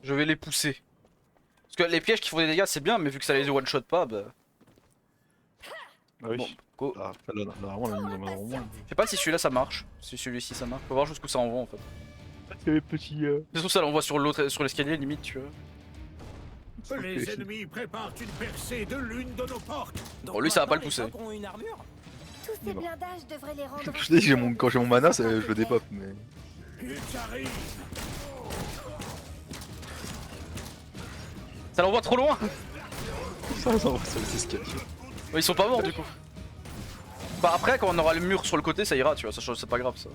Je vais les pousser. Parce que les pièges qui font des dégâts c'est bien, mais vu que ça les one shot pas, bah. Ah Bon, oui. go. Ah, là, vraiment, la mise en main au moins. Je sais pas si celui-là ça marche. Si celui-ci ça marche. Faut voir jusqu'où ça envoie en fait. C'est les petits. C'est sûr ça l'envoie sur l'autre, sur l'escalier limite, tu vois. Les ennemis préparent une percée de l'une de nos portes. Bon, lui ça va pas le pousser. Une armure. Tous ces blindages devraient les rendre. Je dis que quand j'ai mon mana, je le dépop, mais. Ils arrivent. Ça l'envoie trop loin. Ça envoie sur les escaliers. Ouais, ils sont pas morts du coup. Bah après quand on aura le mur sur le côté ça ira, tu vois, ça c'est pas grave ça.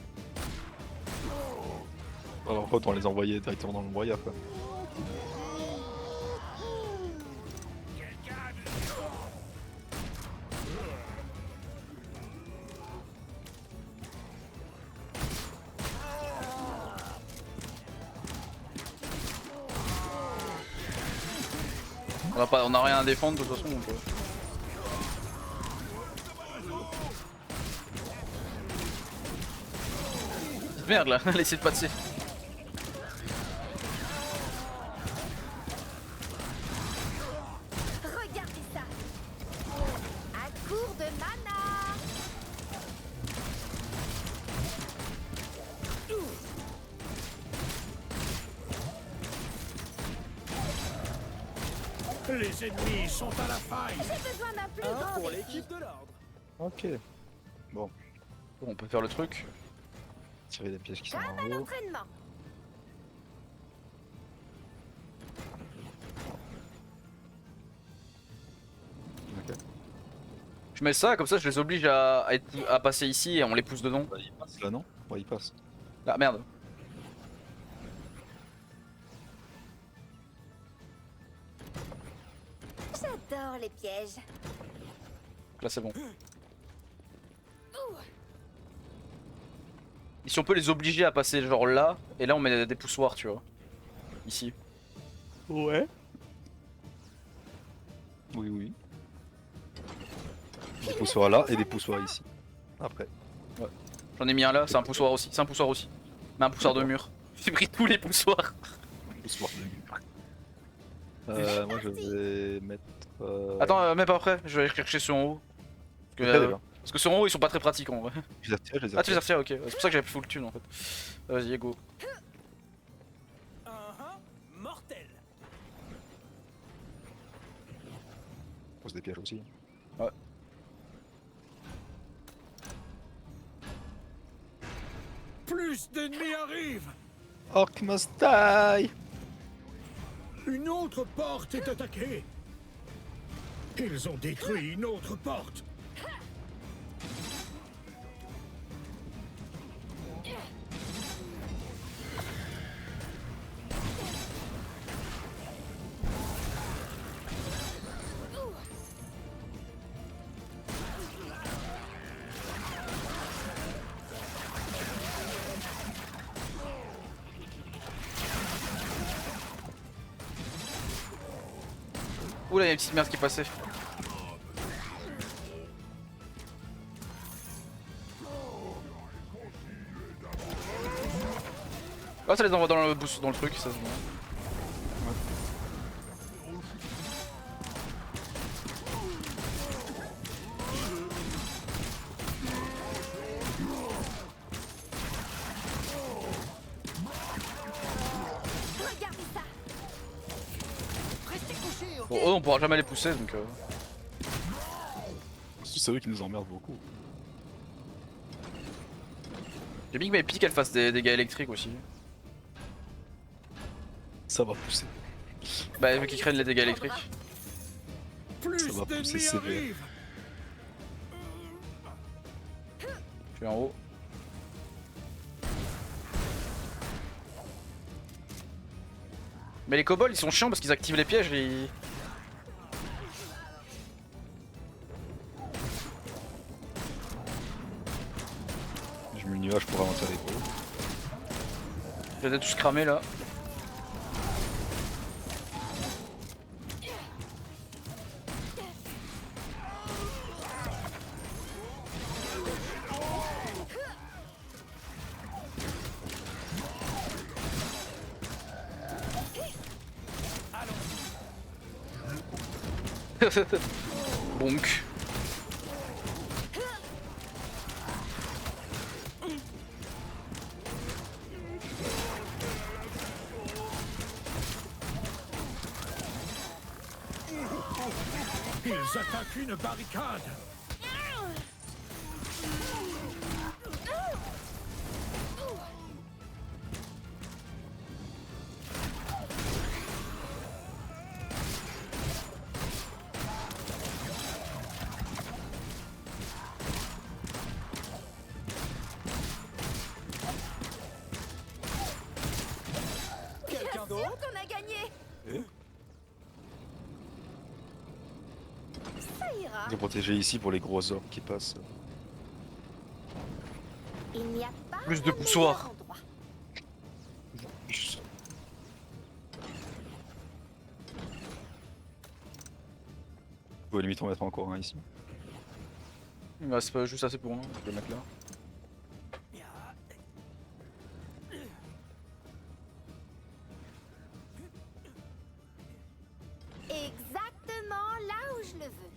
Alors, en fait, on les envoyait directement dans le broyeur, quoi. On a rien à défendre de toute façon donc. Merde là, laissez de passer. Regardez ça. À court de mana. Les ennemis sont à la faille. J'ai besoin d'un plus grand Pour défi. l'équipe de l'ordre. Ok. Bon, on peut faire le truc. Tirer des pièges qui sont Comme en à haut. l'entraînement. Ok. Je mets ça, comme ça je les oblige à passer ici et on les pousse dedans. Bah, il passe là, non? Ouais, il passe. Ah merde. J'adore les pièges. Là c'est bon. Et si on peut les obliger à passer genre là, et là on met des poussoirs, tu vois. Ici. Ouais. Oui, oui. Des poussoirs là et des poussoirs ici. Après. J'en ai mis un là, c'est un poussoir aussi. C'est un poussoir aussi. Mais un poussoir de mur. J'ai pris tous les poussoirs. Poussoir de mur. Moi je vais mettre. Attends, même pas après, je vais aller chercher ceux en haut. Parce que, Après, déjà. parce que ceux en haut ils sont pas très pratiques en vrai. Je les retire, je les Ah tu les as retire. retirés, ok. C'est pour ça que j'avais full thune en fait. Vas-y, go. Mortel. Pose des pièges aussi. Plus d'ennemis arrivent. Orc must die! Une autre porte est attaquée. Ils ont détruit une autre porte. Oula, y'a une petite merde qui passait. Ah, ça les envoie dans le boost, dans le truc, ça c'est bon. Regardez ça. Restez couchés, ok? Bon, eux on pourra jamais les pousser donc. C'est eux qui nous emmerdent beaucoup. J'ai mis que mes piques elles fassent des dégâts électriques aussi. Ça va pousser. Bah, vu qu'ils craignent les dégâts électriques. Plus Ça va pousser d'ennemis sévère. arrivent. Je suis en haut. Mais les kobolds ils sont chiants parce qu'ils activent les pièges et ils... Je mets le nuage pour ralentir les gros. Je les ai tous cramés là. Bonk. Ils attaquent une barricade. Quelqu'un d'autre? On a gagné. Ça ira. Je vais protéger ici pour les gros orbes qui passent. Il n'y a pas Plus de de poussoirs. meilleur endroit. On peut limite en mettre encore un ici. Il me reste pas juste assez pour moi, je vais le mettre là. Exactement là où je le veux.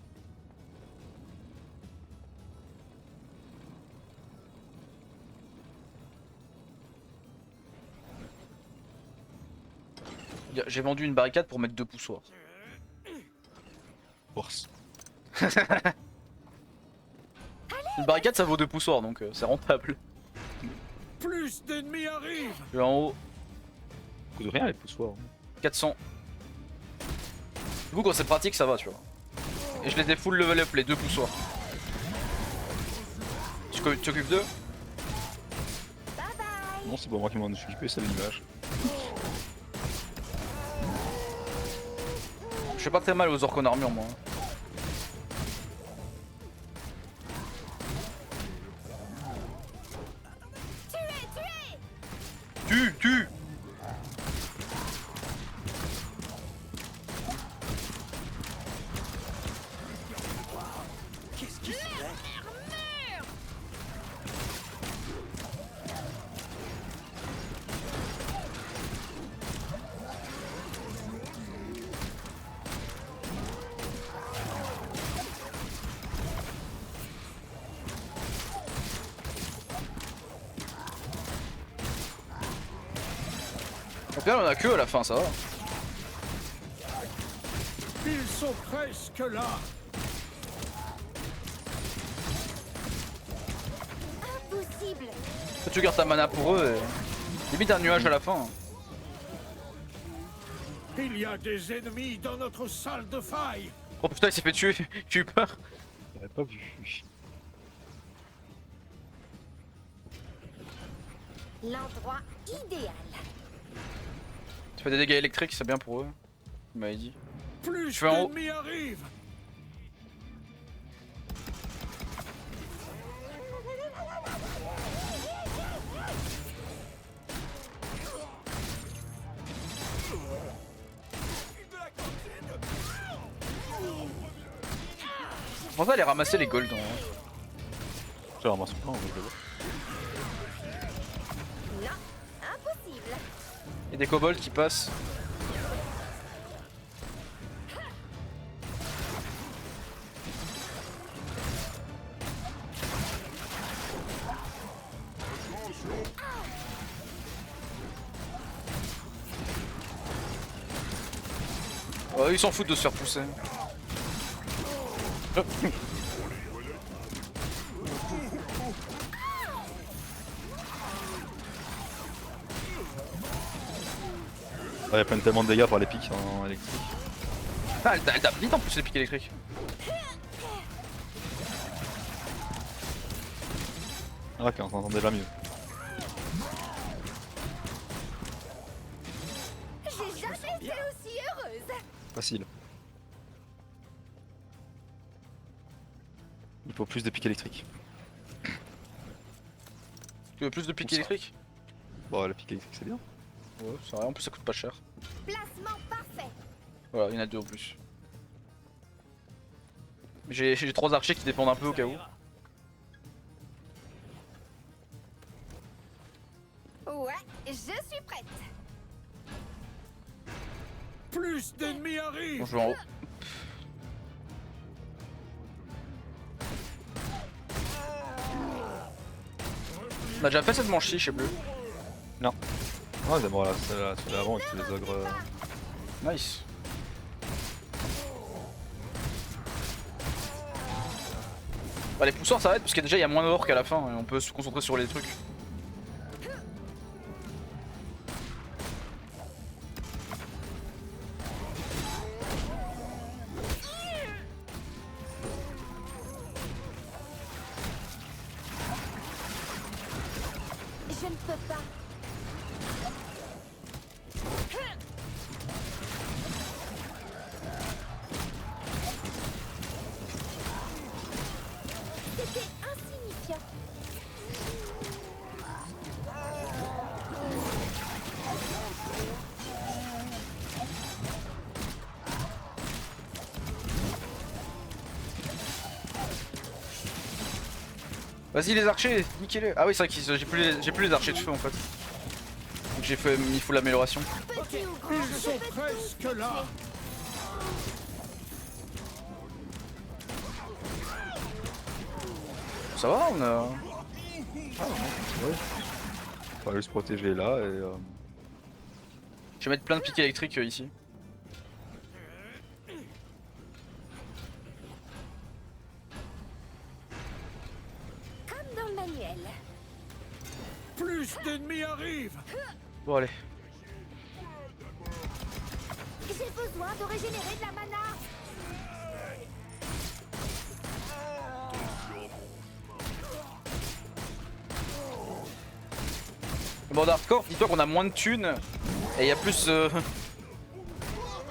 J'ai vendu une barricade pour mettre 2 poussoirs. Force. Une barricade ça vaut 2 poussoirs donc c'est rentable. Plus d'ennemis arrivent. Je vais en haut, Coup de rien les poussoirs. 400. Du coup quand c'est pratique ça va tu vois. Et je les ai full level up les 2 poussoirs. Tu t'occupes d'eux? Bye bye. Non, c'est pas moi qui m'en suis occupé, c'est l'image. Je fais pas très mal aux orques en armure moi. Tue. Au final on a que à la fin ça va. Ils sont presque là. Impossible. Toi, tu gardes ta mana pour eux et... Limite un nuage à la fin. Il y a des ennemis dans notre salle de faille. Oh putain il s'est fait tuer, j'ai eu peur. J'avais pas vu. L'endroit idéal. Tu fais des dégâts électriques, c'est bien pour eux. Il m'avait dit. Plus Je fais en haut. d'ennemis arrivent. On va aller ramasser les golds. Je ramasse pas, on va le voir. Non, impossible. Il y a des kobolds qui passent. Oh, ils s'en foutent de se faire pousser. Ouais, ils prennent tellement de dégâts par les pics en électrique. Ah, elle tape vite en plus les pics électriques. Ah, ok, on s'entend déjà mieux. J'ai jamais été aussi heureuse. Facile. Il faut plus de pics électriques. Tu veux plus de pics Pour ça. électriques? Bon, le pic électrique c'est bien. Ouais, c'est vrai, en plus ça coûte pas cher. Placement parfait. Voilà, il y en a 2 en plus. J'ai 3 archers qui dépendent un peu au cas où. Ouais, je suis prête. Plus d'ennemis arrivent. Bon, je vais en haut. On a déjà fait cette manche-ci, je sais plus. Ouais, mais bon, là, celle d'avant, c'était les ogres. Nice. Bah, les poussoirs ça va être parce que déjà il y a moins d'orques à la fin et on peut se concentrer sur les trucs. Je ne peux pas. C'était insignifiant. Vas-y les archers, niquez-les. Ah oui c'est vrai que j'ai plus les archers de feu en fait. Donc j'ai fait il faut l'amélioration. Petit ou grand, Ils je sont peux tout presque tuer. là. Ça va on a. On va juste protéger là et. Je vais mettre plein de pics électriques ici. Comme dans le manuel. Plus d'ennemis arrivent. Bon allez. J'ai besoin de régénérer de la mana. Bon hardcore, dis-toi qu'on a moins de thunes et il y a plus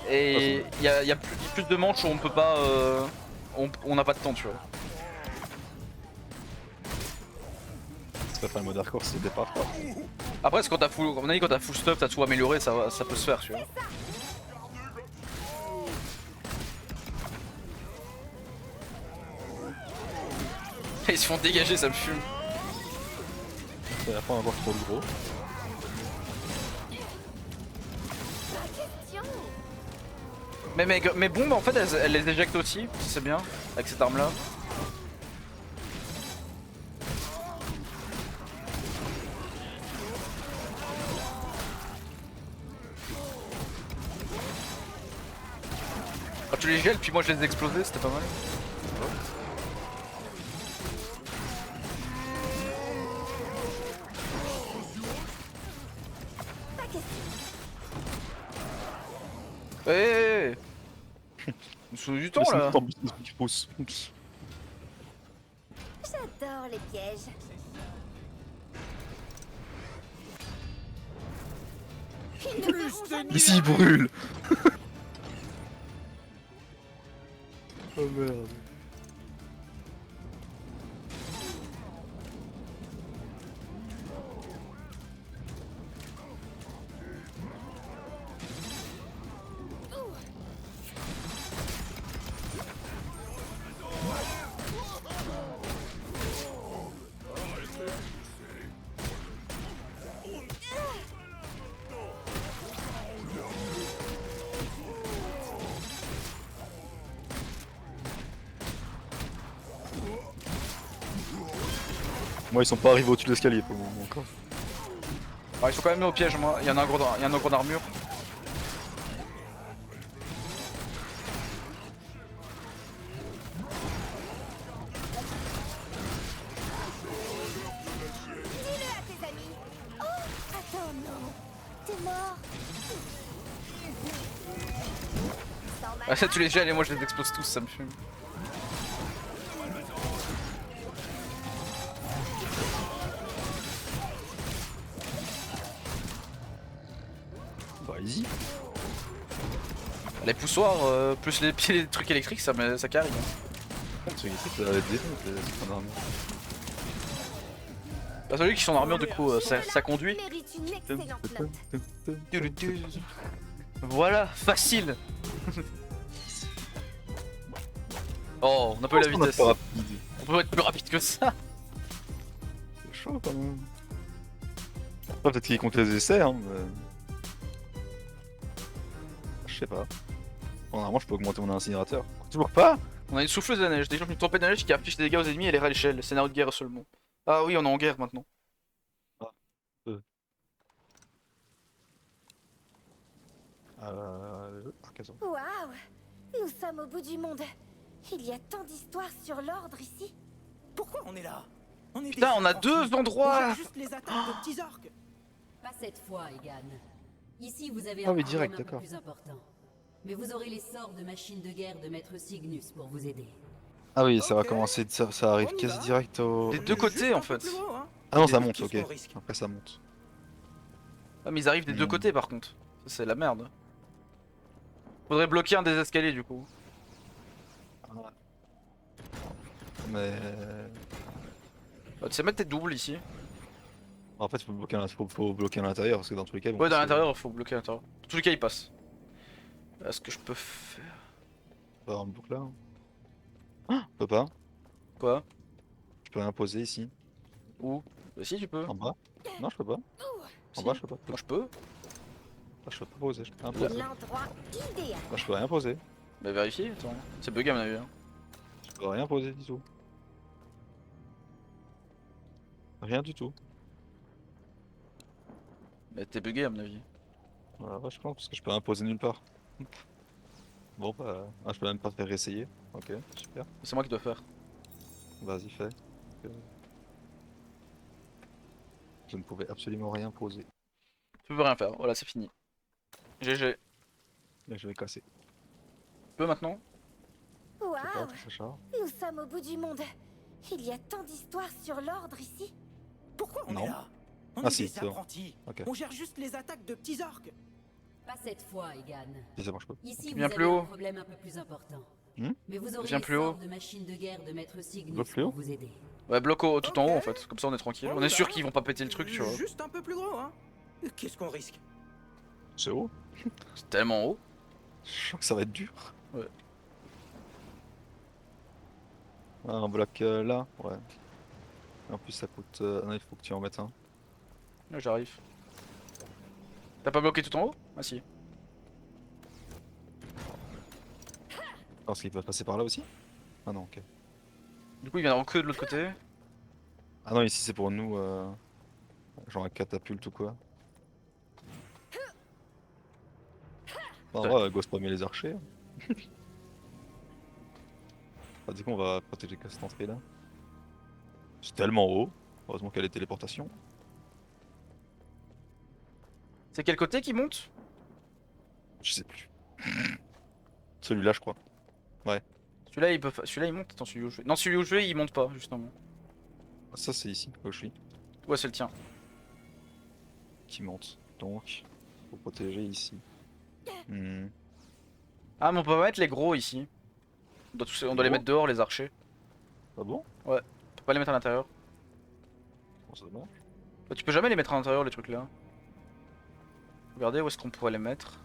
et il y a plus de manches où on peut pas on n'a pas de temps tu vois. C'est pas le mode hardcore, c'est le départ quoi. Après c'est quand t'as full, comme on a dit, quand t'as full stuff, t'as tout amélioré, ça peut se faire tu vois. Ils se font dégager, ça me fume. Et après on va voir trop le gros. Question. Mais mes bombes en fait elles les éjectent aussi, si c'est bien, avec cette arme là. Quand tu les gèles puis moi je les ai explosés, c'était pas mal. Pas question. Eh nous sommes du temps Mais c'est là. une forme qui pousse. J'adore les pièges. Ils ne Plus verront jamais d'ennemis. Ici il brûle. Oh merde. Moi ils sont pas arrivés au-dessus de l'escalier pour le moment encore. Ah, ils sont quand même mis au piège moi, il y en a un gros d'armure. Dis-le à tes amis. Oh, attends, non. T'es mort. Sans Ah ça mana, tu les gèles et moi je les explose tous, ça me fume. Bah easy. Les poussoirs plus les trucs électriques ça carry. C'est électrique, ça va être des c'est pas normal. Bah celui qui sont en armure du coup ça conduit. mérite une excellente note. Voilà, facile. Oh, on a pas eu la On a vitesse. pas rapide. On peut être plus rapide que ça. C'est chaud quand même. Après, peut-être qu'il compte les essais, hein, mais... Je sais pas. Bon, normalement, je peux augmenter mon incinérateur. Toujours pas. On a une souffleuse de neige, des gens une tempête de neige qui affiche des dégâts aux ennemis et les à l'échelle. Scénario de guerre seulement. Ah oui, on est en guerre maintenant. Arcazon. Waouh! Nous sommes au bout du monde. Il y a tant d'histoires sur l'ordre ici. Pourquoi on est là? On est Putain, des on a apprentis. deux endroits. On gère juste les attaques de petits orques. Pas cette fois, Egan. Ici, vous avez Ah un oui, problème direct, un peu d'accord. plus important. Mais vous aurez les sorts de machine de guerre de Maître Cygnus pour vous aider. Ah oui, ça va Ok. commencer, ça arrive On y quasi va. direct au... Des deux côtés Juste en un peu fait. plus gros, hein. Ah non, ça Mais monte, qu'est-ce ok. qu'on risque? Après ça monte. Ah, mais ils arrivent des deux côtés par contre. Ça, c'est la merde. Faudrait bloquer un des escaliers du coup. Mais... Bah, tu sais mettre tes doubles ici. En fait, faut bloquer à l'intérieur, parce que dans tous les cas... ils vont Ouais, dans passer. l'intérieur, il faut bloquer à l'intérieur. Dans tous les cas, ils passent. Est-ce que je peux faire. On peut avoir une boucle là. Hein. Ah, on peut pas. Quoi? Je peux rien poser ici. Où? Bah, si, tu peux. En bas. Non, je peux pas. En Si. bas, je peux pas. Moi, je peux. Là, je peux pas poser. Je peux rien poser. L'endroit idéal. Là, je peux rien poser. Bah, vérifie, attends. C'est bugué à mon avis. Hein. Je peux rien poser du tout. Rien du tout. Bah, t'es bugué à mon avis. Voilà, ouais, je pense, parce que je peux rien poser nulle part. Bon, bah... Ah, je peux même pas te faire essayer. Ok, super. C'est moi qui dois faire. Vas-y, fais. Je ne pouvais absolument rien poser. Tu peux rien faire. Voilà, c'est fini. GG. Là, je vais casser. Tu peux maintenant? Je sais pas, Waouh! ça charge. Nous sommes au bout du monde. Il y a tant d'histoires sur l'ordre ici. Pourquoi on Non. est là? On Ah est si, des c'est bon. apprentis. Ok. On gère juste les attaques de petits orques. Pas cette fois, Egan. Si ça marche pas. Ici, vous Viens avez plus un haut. problème un peu plus important. Hmm Mais vous aurez Viens les plus sorts haut. de machine de guerre de Maître Cygnus Bloque plus pour haut. vous aider. Ouais, bloque tout en haut en Ok. fait. Comme ça, on est tranquille. On On y est sûr va. qu'ils vont pas péter le truc, tu vois. Juste un peu plus gros, hein. Qu'est-ce qu'on risque? C'est haut. C'est tellement haut. Je sens que ça va être dur. Ouais. Ah, un bloc là, ouais. Et en plus ça coûte... non, il faut que tu en mettes un. Là, j'arrive. T'as pas bloqué tout en haut? Ah si. Parce qu'il peut passer par là aussi. Ah non, ok. Du coup, il viendra que de l'autre côté. Ah non, ici c'est pour nous, genre un catapulte ou quoi. En Ouais. vrai, go spammer les archers. Ah, du coup, on va protéger que cette entrée là. C'est tellement haut. Heureusement qu'il y a les téléportations. C'est quel côté qui monte? Je sais plus. Celui-là, je crois. Celui-là, il peut. Celui-là, il monte. Attends, celui où je vais. Non, celui où je vais, il monte pas, justement. Ah, ça, c'est ici, où je suis, Ouais, c'est le tien. qui monte. Donc, faut protéger ici. Hmm. Ah, mais on peut pas mettre les gros ici. On doit les mettre dehors, les archers. Ah bon? On peut pas les mettre à l'intérieur. Bon, ça marche. Bah, tu peux jamais les mettre à l'intérieur, les trucs là. Regardez où est-ce qu'on pourrait les mettre.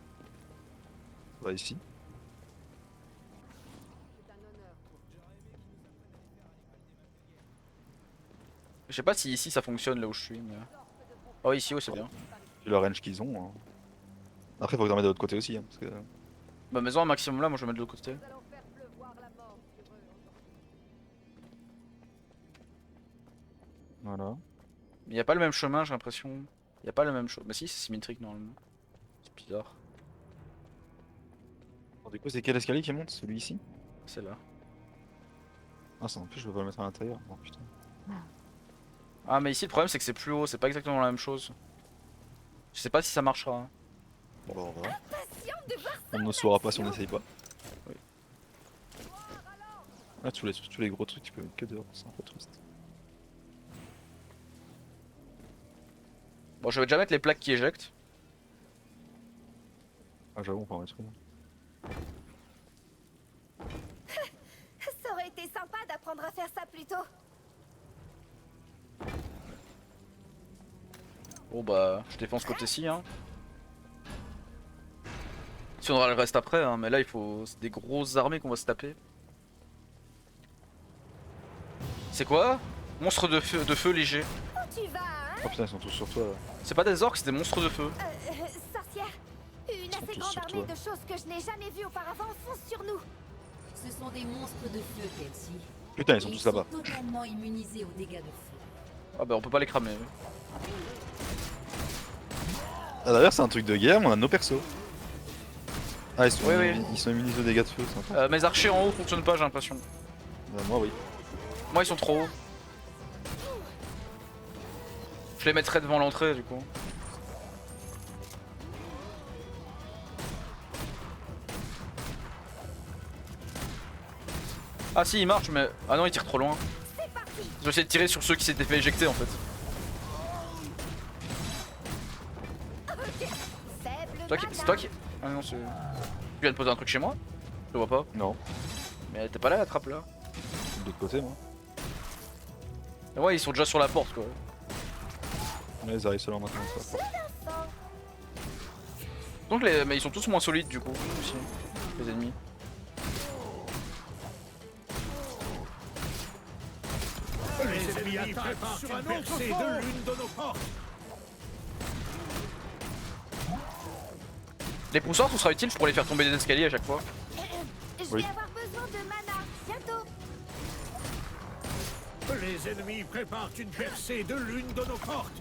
Bah, ici. Je sais pas si ici ça fonctionne là où je suis, mais. Oh, ici, ouais, c'est bien. Vu le range qu'ils ont. Hein. Après, faut que t'en mettes de l'autre côté aussi. Hein, parce que... Bah, maison un maximum là, moi je vais mettre de l'autre côté. Voilà. Mais y a pas le même chemin, j'ai l'impression. Y a pas le même chemin. Bah, si, c'est symétrique normalement. C'est bizarre. Bon, du coup, c'est quel escalier qui monte? Celui ici? C'est là. Ah, ça en plus, je peux pas le mettre à l'intérieur. Oh putain. Ah, mais ici le problème c'est que c'est plus haut, c'est pas exactement la même chose. Je sais pas si ça marchera. Hein. Bon, bah, on verra. Patient de voir On ne saura pas si on n'essaye pas. Oui. Ah, tous les gros trucs, tu peux mettre que dehors, c'est un peu triste. Bon, je vais déjà mettre les plaques qui éjectent. Ah, j'avoue, on peut en mettre une. Ça aurait été sympa d'apprendre à faire ça plus tôt. Bon bah, je défends ce côté-ci hein. Si on aura le reste après, hein, mais là il faut. C'est des grosses armées qu'on va se taper. C'est quoi? Monstre de feu léger. Où tu vas, hein? Oh putain, ils sont tous sur toi là. C'est pas des orques, c'est des monstres de feu. Sorcière. Une sont assez tous grande sur armée toi. de choses que je n'ai jamais vues auparavant fonce sur nous. Ce sont des monstres de feu, Kelsey. Putain, ils sont Et tous là-bas. totalement immunisés aux dégâts de feu. Ah bah on peut pas les cramer. Ah, d'ailleurs, c'est un truc de guerre, mais on a nos persos. Ah, ils sont, Oui, oui. ils sont immunisés aux dégâts de feu, c'est sympa. Mes archers en haut fonctionnent pas, j'ai l'impression. Moi, oui. Moi, ils sont trop hauts. Je les mettrai devant l'entrée du coup. Ah si, il marche, mais... Ah non, il tire trop loin. Je vais essayer de tirer sur ceux qui s'étaient fait éjecter en fait. C'est toi qui... Ah non, c'est... Tu viens de poser un truc chez moi? Je le vois pas. Non, Mais t'es pas là, la trappe là. de l'autre côté, moi. Et ouais, ils sont déjà sur la porte quoi. Ouais, ils arrivent seulement maintenant, ça. Donc mais ils sont tous moins solides du coup, aussi, les ennemis. Les ennemis attaquent sur un percée de l'une de nos portes. Les pousseurs, ce sera utile, je pourrais les faire tomber des escaliers à chaque fois. Je Oui. vais avoir besoin de mana. Bientôt. Les ennemis préparent une percée de l'une de nos portes.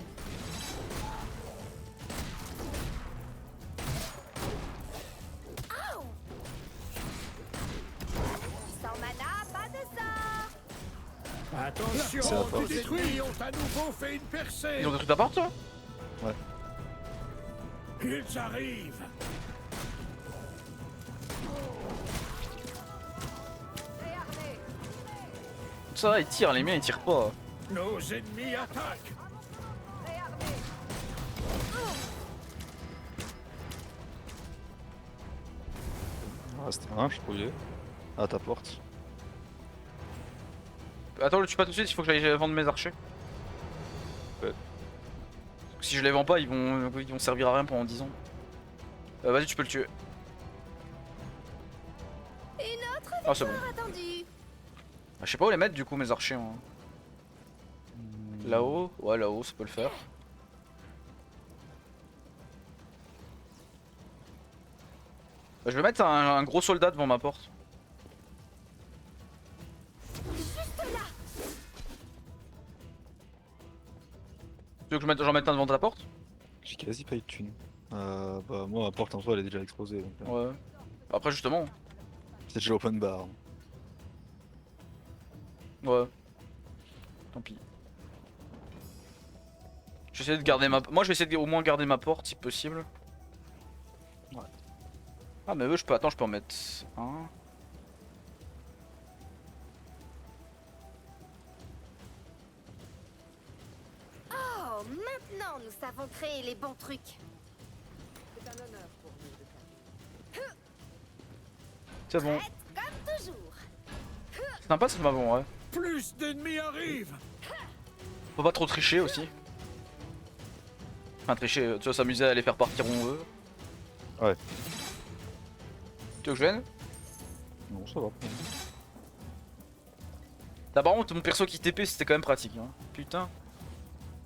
Sans mana, pas de sort. C'est la Attention, porte. les ennemis ont à nouveau fait une percée. Ils ont détruit ta porte toi? Ils arrivent. Ça va, ils tirent, les miens ils tirent pas. Nos ennemis attaquent. Il en reste un, je crois. À ta porte. Attends, le tue pas tout de suite, il faut que j'aille vendre mes archers. Ouais. Si je les vends pas, ils vont servir à rien pendant 10 ans. Vas-y, tu peux le tuer. Une autre Ah, c'est bon. victoire attendue. Ah, je sais pas où les mettre du coup, mes archers. Hein. Là-haut? Ouais, là-haut, ça peut le faire. Je vais mettre un gros soldat devant ma porte. Tu veux que j'en mette un devant ta porte? J'ai quasi pas eu de thunes. Bah, moi, ma porte en soi, elle est déjà explosée. Donc, Ouais. Après, justement. c'est déjà open bar. Ouais. Tant pis. Je vais essayer de garder ma... Moi je vais essayer de au moins garder ma porte si possible. Ouais. Ah mais eux je peux... Attends, je peux en mettre un. Oh, maintenant nous savons créer les bons trucs. C'est bon. Prête comme toujours. C'est sympa ce mavon, ouais. Plus d'ennemis arrivent. Faut pas trop tricher aussi. Enfin tricher, tu vas s'amuser à les faire partir où on veut. Ouais. Tu veux que je vienne? Non, ça va. Là par contre mon perso qui TP c'était quand même pratique hein. Putain.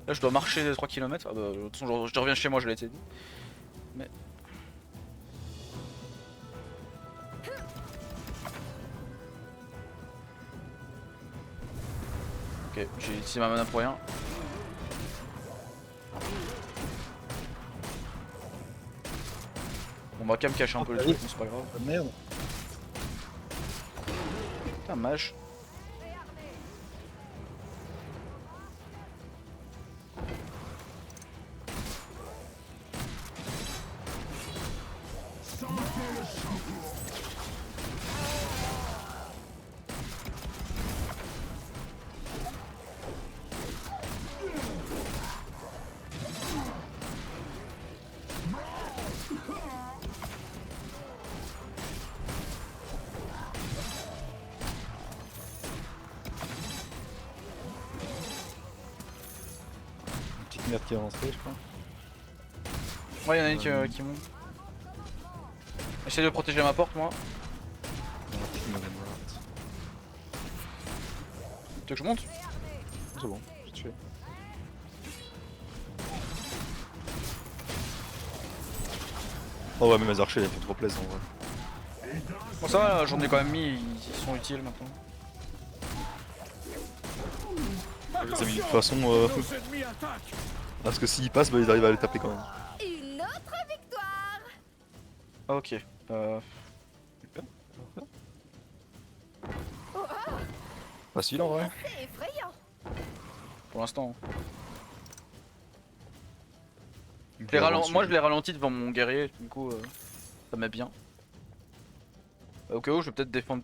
Là je dois marcher 3 km. Ah bah de toute façon je reviens chez moi, je l'ai été dit. Mais... Ok, j'ai utilisé ma mana pour rien. On va quand même cacher un peu le truc, mais c'est pas grave. Ah, merde. Putain, mage. Une petite merde qui est rentrée, je crois. Ouais, y'en a une qui monte. J'essaie de protéger ma porte, moi. Il y en a qui me viennent morte. Tu veux que je monte? C'est bon, j'ai tué. Oh ouais, mais mes archers, ils font trop plaisir en vrai. Bon, ça va, j'en ai quand même mis, ils sont utiles maintenant. Les amis, de toute façon, Nos ennemis attaquent. parce que s'ils passent, bah, ils arrivent à les taper quand même. Une autre victoire. Ah, ok. Facile en vrai. C'est effrayant. Pour l'instant. Donc, Moi je l'ai ralenti devant mon guerrier, du coup ça met bien. Au cas où je vais peut-être défendre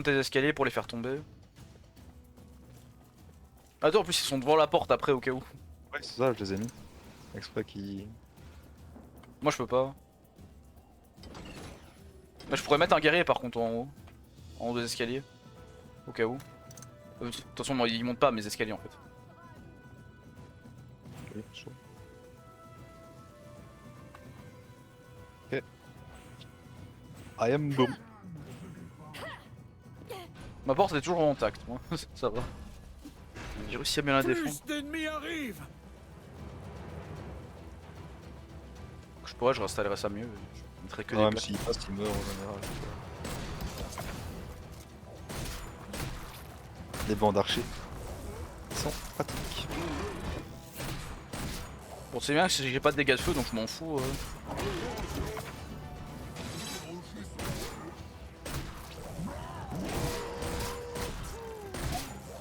tes escaliers pour les faire tomber. Attends, en plus ils sont devant la porte après au cas où. Ouais, c'est ça, je les ai mis. Exprès qui. Moi je peux pas. Bah, je pourrais mettre un guerrier par contre en haut des escaliers. Au cas où. De toute façon moi, ils montent pas mes escaliers en fait. Ok, chaud. Ok. I am boom. Ma porte est toujours intacte, moi. Ça va. J'ai réussi à bien la défendre. Plus d'ennemis arrivent. Je pourrais, je réinstallerai ça mieux. Je mettrai que Non, des même plaques. s'il passe, il meurt en général. Les bancs d'archers sont pratiques. Bon, c'est bien que j'ai pas de dégâts de feu donc je m'en fous.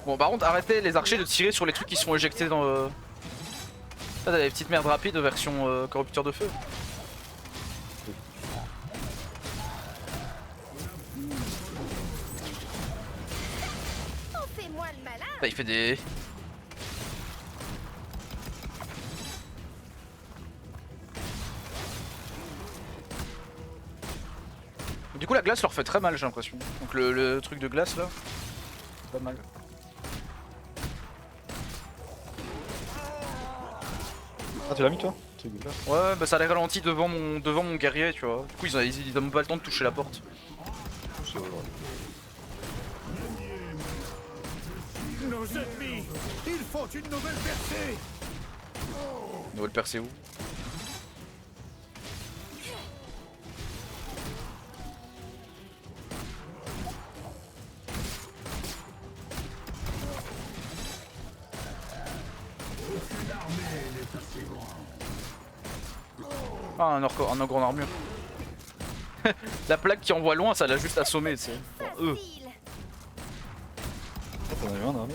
Bon, par contre, arrêtez les archers de tirer sur les trucs qui sont éjectés dans. Ça, t'as des petites merdes rapides version corrupteur de feu. On fait moins le malin. Là, il fait des. Du coup, la glace leur fait très mal, j'ai l'impression. Donc, le truc de glace là, c'est pas mal. Ah, tu l'as mis toi? Truc de glace. Ouais, bah ça les ralentit devant mon guerrier, tu vois. Du coup, ils ont pas le temps de toucher la porte. C'est vrai. Nos ennemis, ils font une nouvelle percée. Nouvelle percée où? Ah, un ogre en armure. La plaque qui envoie loin, ça l'a juste assommé, tu sais. Enfin, eux. Facile. T'en as eu un armé?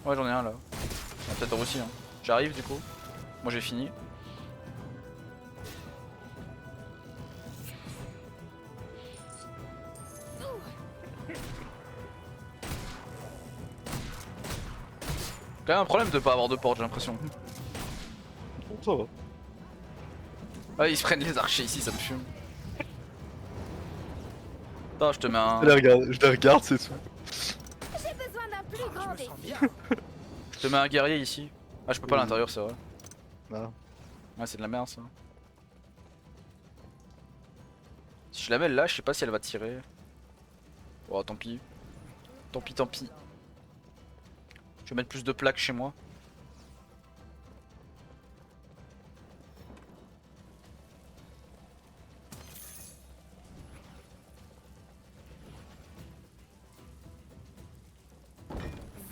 Ouais, j'en ai un là. Ah, peut-être aussi. Hein. J'arrive du coup. Moi j'ai fini. Quand même un problème de pas avoir de porte, j'ai l'impression. Bon, ça va. Ah, ils se prennent les archers ici, ça me fume. Attends, je te mets un. Je les regarde, c'est tout. J'ai besoin d'un plus grand défi. Je te mets un guerrier ici. Ah, je peux pas à l'intérieur, c'est vrai. Ah. Ouais, c'est de la merde ça. Si je la mets là, je sais pas si elle va tirer. Oh, tant pis. Tant pis, tant pis. Je vais mettre plus de plaques chez moi.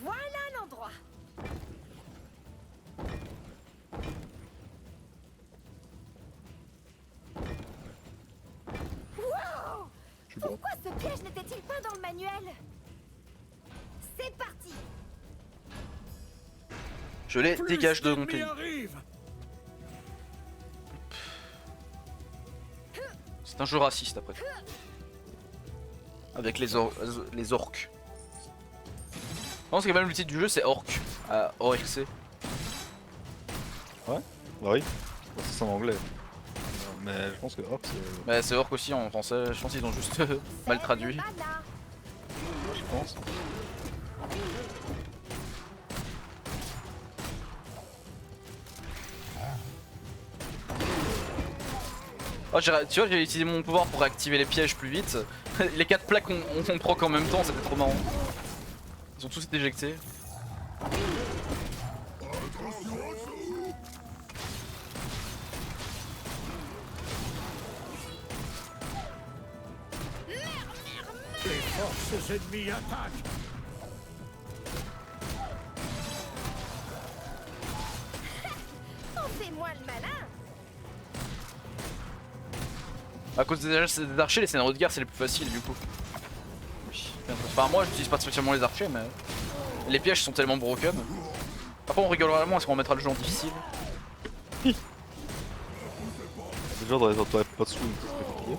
Voilà l'endroit. Wow! Pourquoi ce piège n'était-il pas dans le manuel? C'est parti. Je les Plus dégage de mon d'ennemis pays. arrivent. C'est un jeu raciste après. Avec les orques. Je pense que même le titre du jeu c'est Orc. ORC. Bah oui. C'est en anglais. Mais je pense que hop, c'est. Bah c'est Orc aussi en français, je pense qu'ils ont juste mal traduit. C'est le mana. Je pense. Oh, tu vois, j'ai utilisé mon pouvoir pour activer les pièges plus vite. Les 4 plaques on proc en même temps, c'était trop marrant. Ils ont tous été éjectés. Les forces ennemies attaquent. On fait moins le malin. À cause des archers, les scénarios de guerre c'est les plus faciles du coup. Oui. Enfin moi j'utilise pas spécialement les archers mais les pièges sont tellement broken. Après on rigolera moins parce qu'on mettra le jeu en difficile. Déjà t'aurais pas de sous, c'est très compliqué.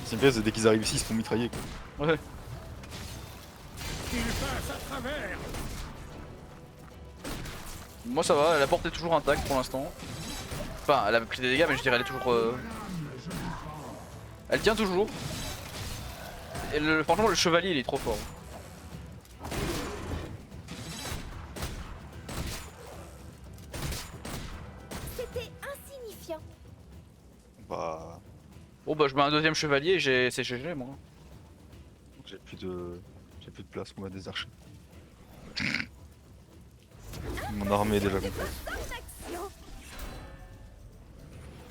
C'est bien, c'est dès qu'ils arrivent ici ils se font mitrailler quoi. Ouais. Il passe à travers. Moi ça va, la porte est toujours intacte pour l'instant. Enfin elle a pris des dégâts mais je dirais elle est toujours... Elle tient toujours. Et franchement le chevalier il est trop fort. C'était insignifiant. Bah. Bon bah je mets un deuxième chevalier et c'est GG moi. J'ai plus de place pour mettre des archers. Mon armée est déjà complète.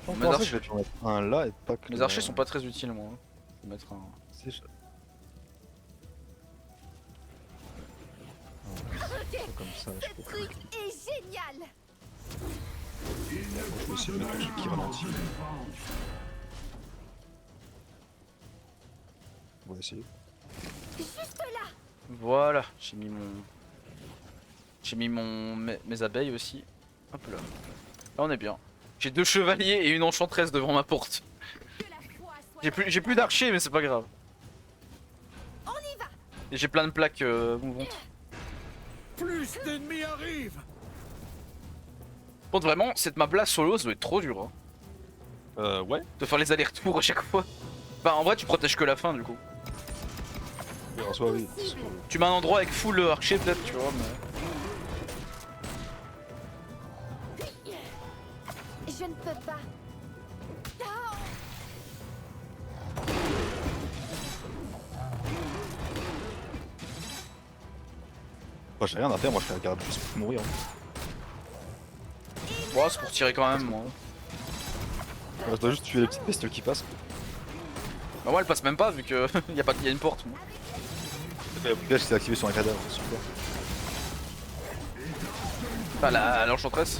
Je Mes pensais que archers- je vais en mettre un là et pas que. Les archers sont pas très utiles moi. Je vais mettre un... C'est ça. Comme ça, je Ce peux. truc est génial. Je vais essayer de mettre un truc qui ralentit. On va essayer. Juste là. Voilà, j'ai mis mes abeilles aussi. Hop là. Là on est bien. J'ai 2 chevaliers et une enchanteresse devant ma porte. Que la foi soit. J'ai plus d'archers mais c'est pas grave. On y va. Et j'ai plein de plaques mouvantes. Plus d'ennemis arrivent. Bon vraiment cette map là solo ça doit être trop dur hein. Ouais. De faire les allers-retours à chaque fois. Enfin en vrai tu protèges que la fin du coup. En soi, oui. Tu mets un endroit avec full archer peut-être tu vois mais... Je ne peux pas. Oh, Moi j'ai rien à faire, moi je fais la garde juste pour mourir. Bon c'est pour tirer quand même moi. Moi, je dois juste tuer les petites bestioles qui passent. Bah moi elle passe même pas vu que y a une porte moi. Le piège s'est activé sur un cadavre, c'est super. Enfin l'enchanteresse.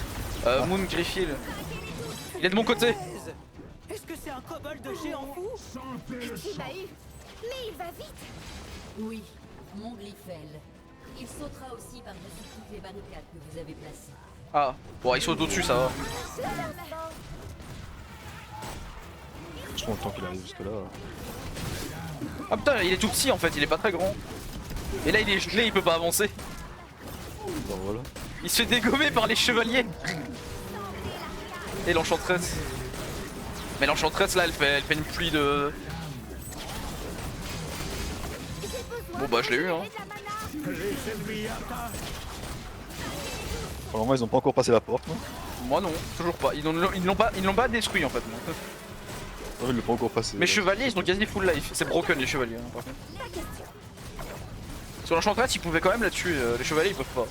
Moon Griffiel. Il est de mon côté. Est-ce que c'est un kobold de géant fou? tu m'as eu. Mais il va vite. Oui, mon Glyphel. Il sautera aussi par-dessus toutes les barricades que vous avez placées. Ah, bon il saute au-dessus ça va. Je prends le temps qu'il arrive jusque là. Ah putain il est tout petit en fait, il est pas très grand. Et là il est gelé, il peut pas avancer. Bah voilà. Il se fait dégommer par les chevaliers. Et l'enchanteresse. Mais l'enchanteresse là elle fait une pluie de... Bon bah je l'ai eu hein. Les ennemis attaquent. Pour le moment ils ont pas encore passé la porte. Non, Moi non, toujours pas. Ils l'ont pas détruit en fait. moi. non ils l'ont pas encore passé. Mes chevaliers ils ont quasi full life. C'est broken les chevaliers hein, par contre. Sur l'enchanteresse ils pouvaient quand même la tuer. Les chevaliers ils peuvent pas.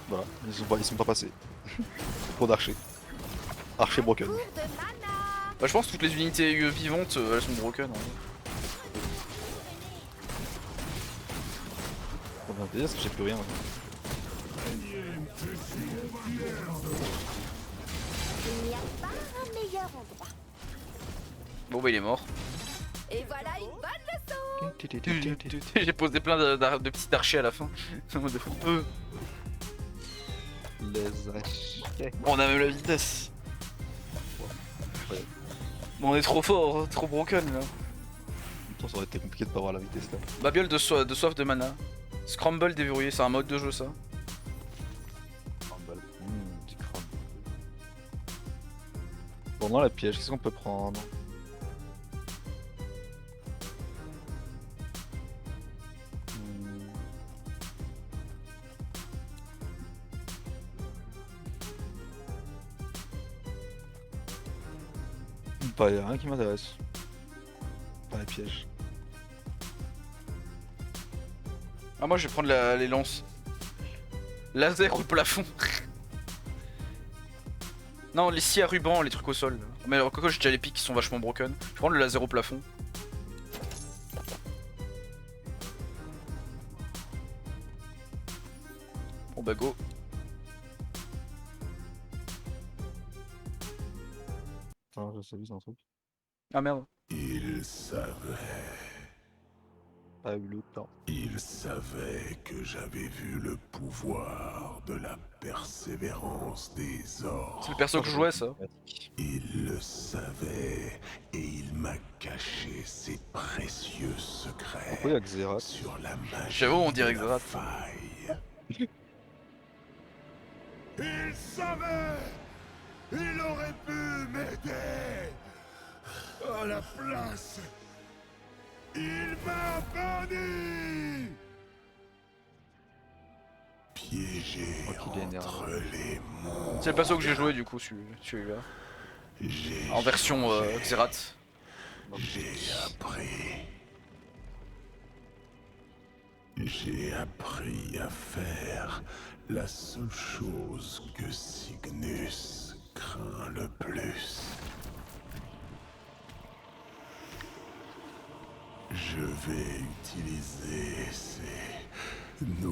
Voilà, ils sont pas passés. Trop d'archers. Archer broken. Cours de mana. Bah, je pense que toutes les unités vivantes elles sont broken. Hein. On va dire parce que j'ai plus rien. Il n'y a pas un meilleur endroit. Bon bah il est mort. Et voilà une bonne leçon. J'ai posé plein de petits archers à la fin. En mode, Les archers. on a même la vitesse. Ouais. Bon, on est trop fort, hein, trop broken là. En même temps, ça aurait été compliqué de pas avoir la vitesse là. Babiole de soif de mana. Scramble déverrouillé, c'est un mode de jeu ça. Crumble. Petit crumble. Pendant la piège, qu'est-ce qu'on peut prendre? Pas y'a rien qui m'intéresse. Pas les pièges. Ah moi je vais prendre les lances. Laser au plafond. Non les scies à ruban, les trucs au sol. Mais quoi j'ai déjà les pics qui sont vachement broken. Je vais prendre le laser au plafond. Bon bah go. c'est juste un truc. Ah merde. Il savait. Pas eu le temps. Il savait que j'avais vu le pouvoir de la persévérance des ordres. C'est le perso que je jouais ça. Il le savait et il m'a caché ses précieux secrets Pourquoi il y a Xerath? sur la magie J'avoue, on dirait de la Xerath. faille. Il savait. Il aurait pu m'aider. À la place, il m'a banni. Piégé Oh, qu'il est énervé. entre les mondes. C'est le perso que j'ai joué du coup, celui-là. J'ai En version changé. Xerath. J'ai appris. J'ai appris à faire la seule chose que Cygnus craint le plus. Je vais utiliser ces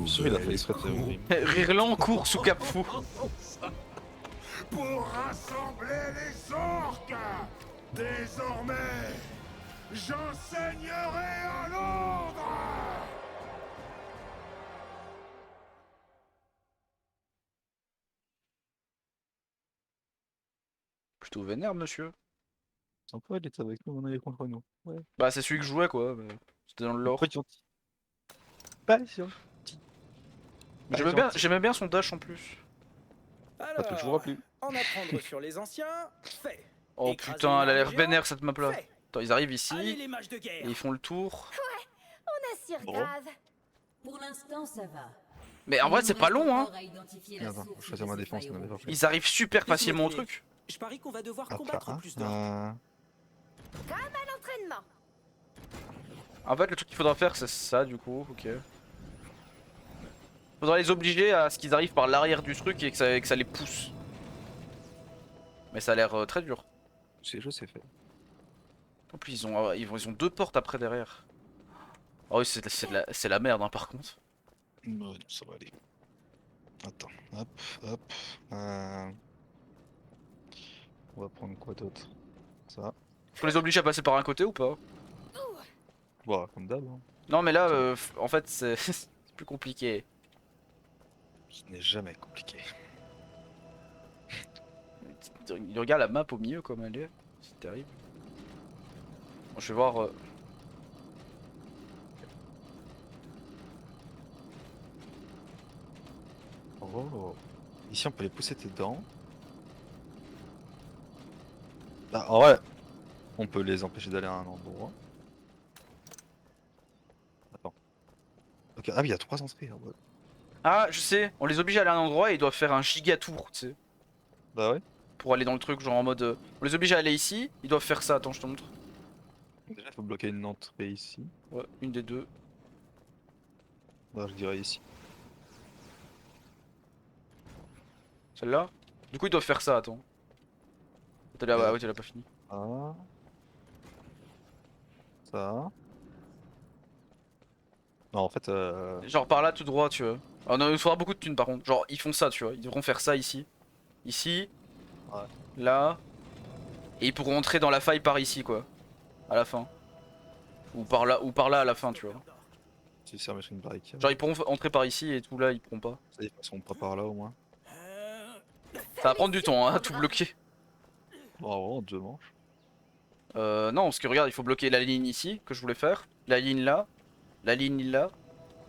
Sûr, il a failli nouvelles se rétrémir. Rirlan court sous cap fou. pour rassembler les orques. Désormais, j'enseignerai à l'ordre. Plutôt vénère monsieur. Sympa, il était avec nous, on allait contre nous. Ouais. Bah c'est celui que je jouais quoi. C'était dans le lore. Pas gentil. Pas gentil. J'aimais bien son dash en plus. Pas toujours plus. En apprendre sur les anciens, fait. Oh Écraser putain, elle a une l'air armée vénère géante, cette map là. fait. Attends, ils arrivent Allez ici, les mages de guerre. et ils font le tour. On assure Bon. grave. Pour l'instant, ça va. Mais en vrai Il c'est nous pas reste long hein. encore à identifier la Attends, source je choisis de ma ces défense, failles on avait pas rouges. fait. Ils arrivent super facilement au Laisse-moi truc. Je parie qu'on va devoir Hop combattre là, plus d'ordres. Comme à l'entraînement. En fait le truc qu'il faudra faire c'est ça du coup, ok. Faudra les obliger à ce qu'ils arrivent par l'arrière du truc et que ça les pousse. Mais ça a l'air très dur. C'est jeu, c'est fait. En plus ils ont deux portes après derrière. Ah oui c'est la merde hein, par contre. Non, ça va aller. Attends, hop. On va prendre quoi d'autre? Ça. Faut les obliger à passer par un côté ou pas? Voilà, comme d'hab. Hein. Non mais là en fait c'est c'est plus compliqué. Ce n'est jamais compliqué. Il regarde la map au milieu comme elle est. C'est terrible. Bon, je vais voir. Oh. Ici, on peut les pousser dedans. Bah, en vrai, on peut les empêcher d'aller à un endroit. Attends. Ok, ah oui, il y a 3 entrées. Ah ouais. Ah je sais, on les oblige à aller à un endroit et ils doivent faire un giga tour, tu sais. Bah ouais. Pour aller dans le truc, genre en mode. On les oblige à aller ici, ils doivent faire ça, attends je te montre. Déjà, il faut bloquer une entrée ici. Ouais, une des deux. Bah, je dirais ici. Celle-là. Du coup ils doivent faire ça, attends. Ah ouais, tu l'as pas fini. Ah. Ça. Non, en fait, Genre par là tout droit, tu vois. Ah non, il faudra beaucoup de thunes par contre. Genre ils font ça, tu vois. Ils devront faire ça ici. Ici. Ouais. Là. Et ils pourront entrer dans la faille par ici, quoi. À la fin. Ou par là à la fin, tu vois. c'est ça, mettre une barricade. Genre ils pourront entrer par ici et tout là, ils pourront pas. Ça y est, ils sont pas par là au moins. Ça va prendre du temps, hein, à tout bloquer. Bon, vraiment, 2 manches. Non, parce que regarde, il faut bloquer la ligne ici, que je voulais faire. La ligne là. La ligne là.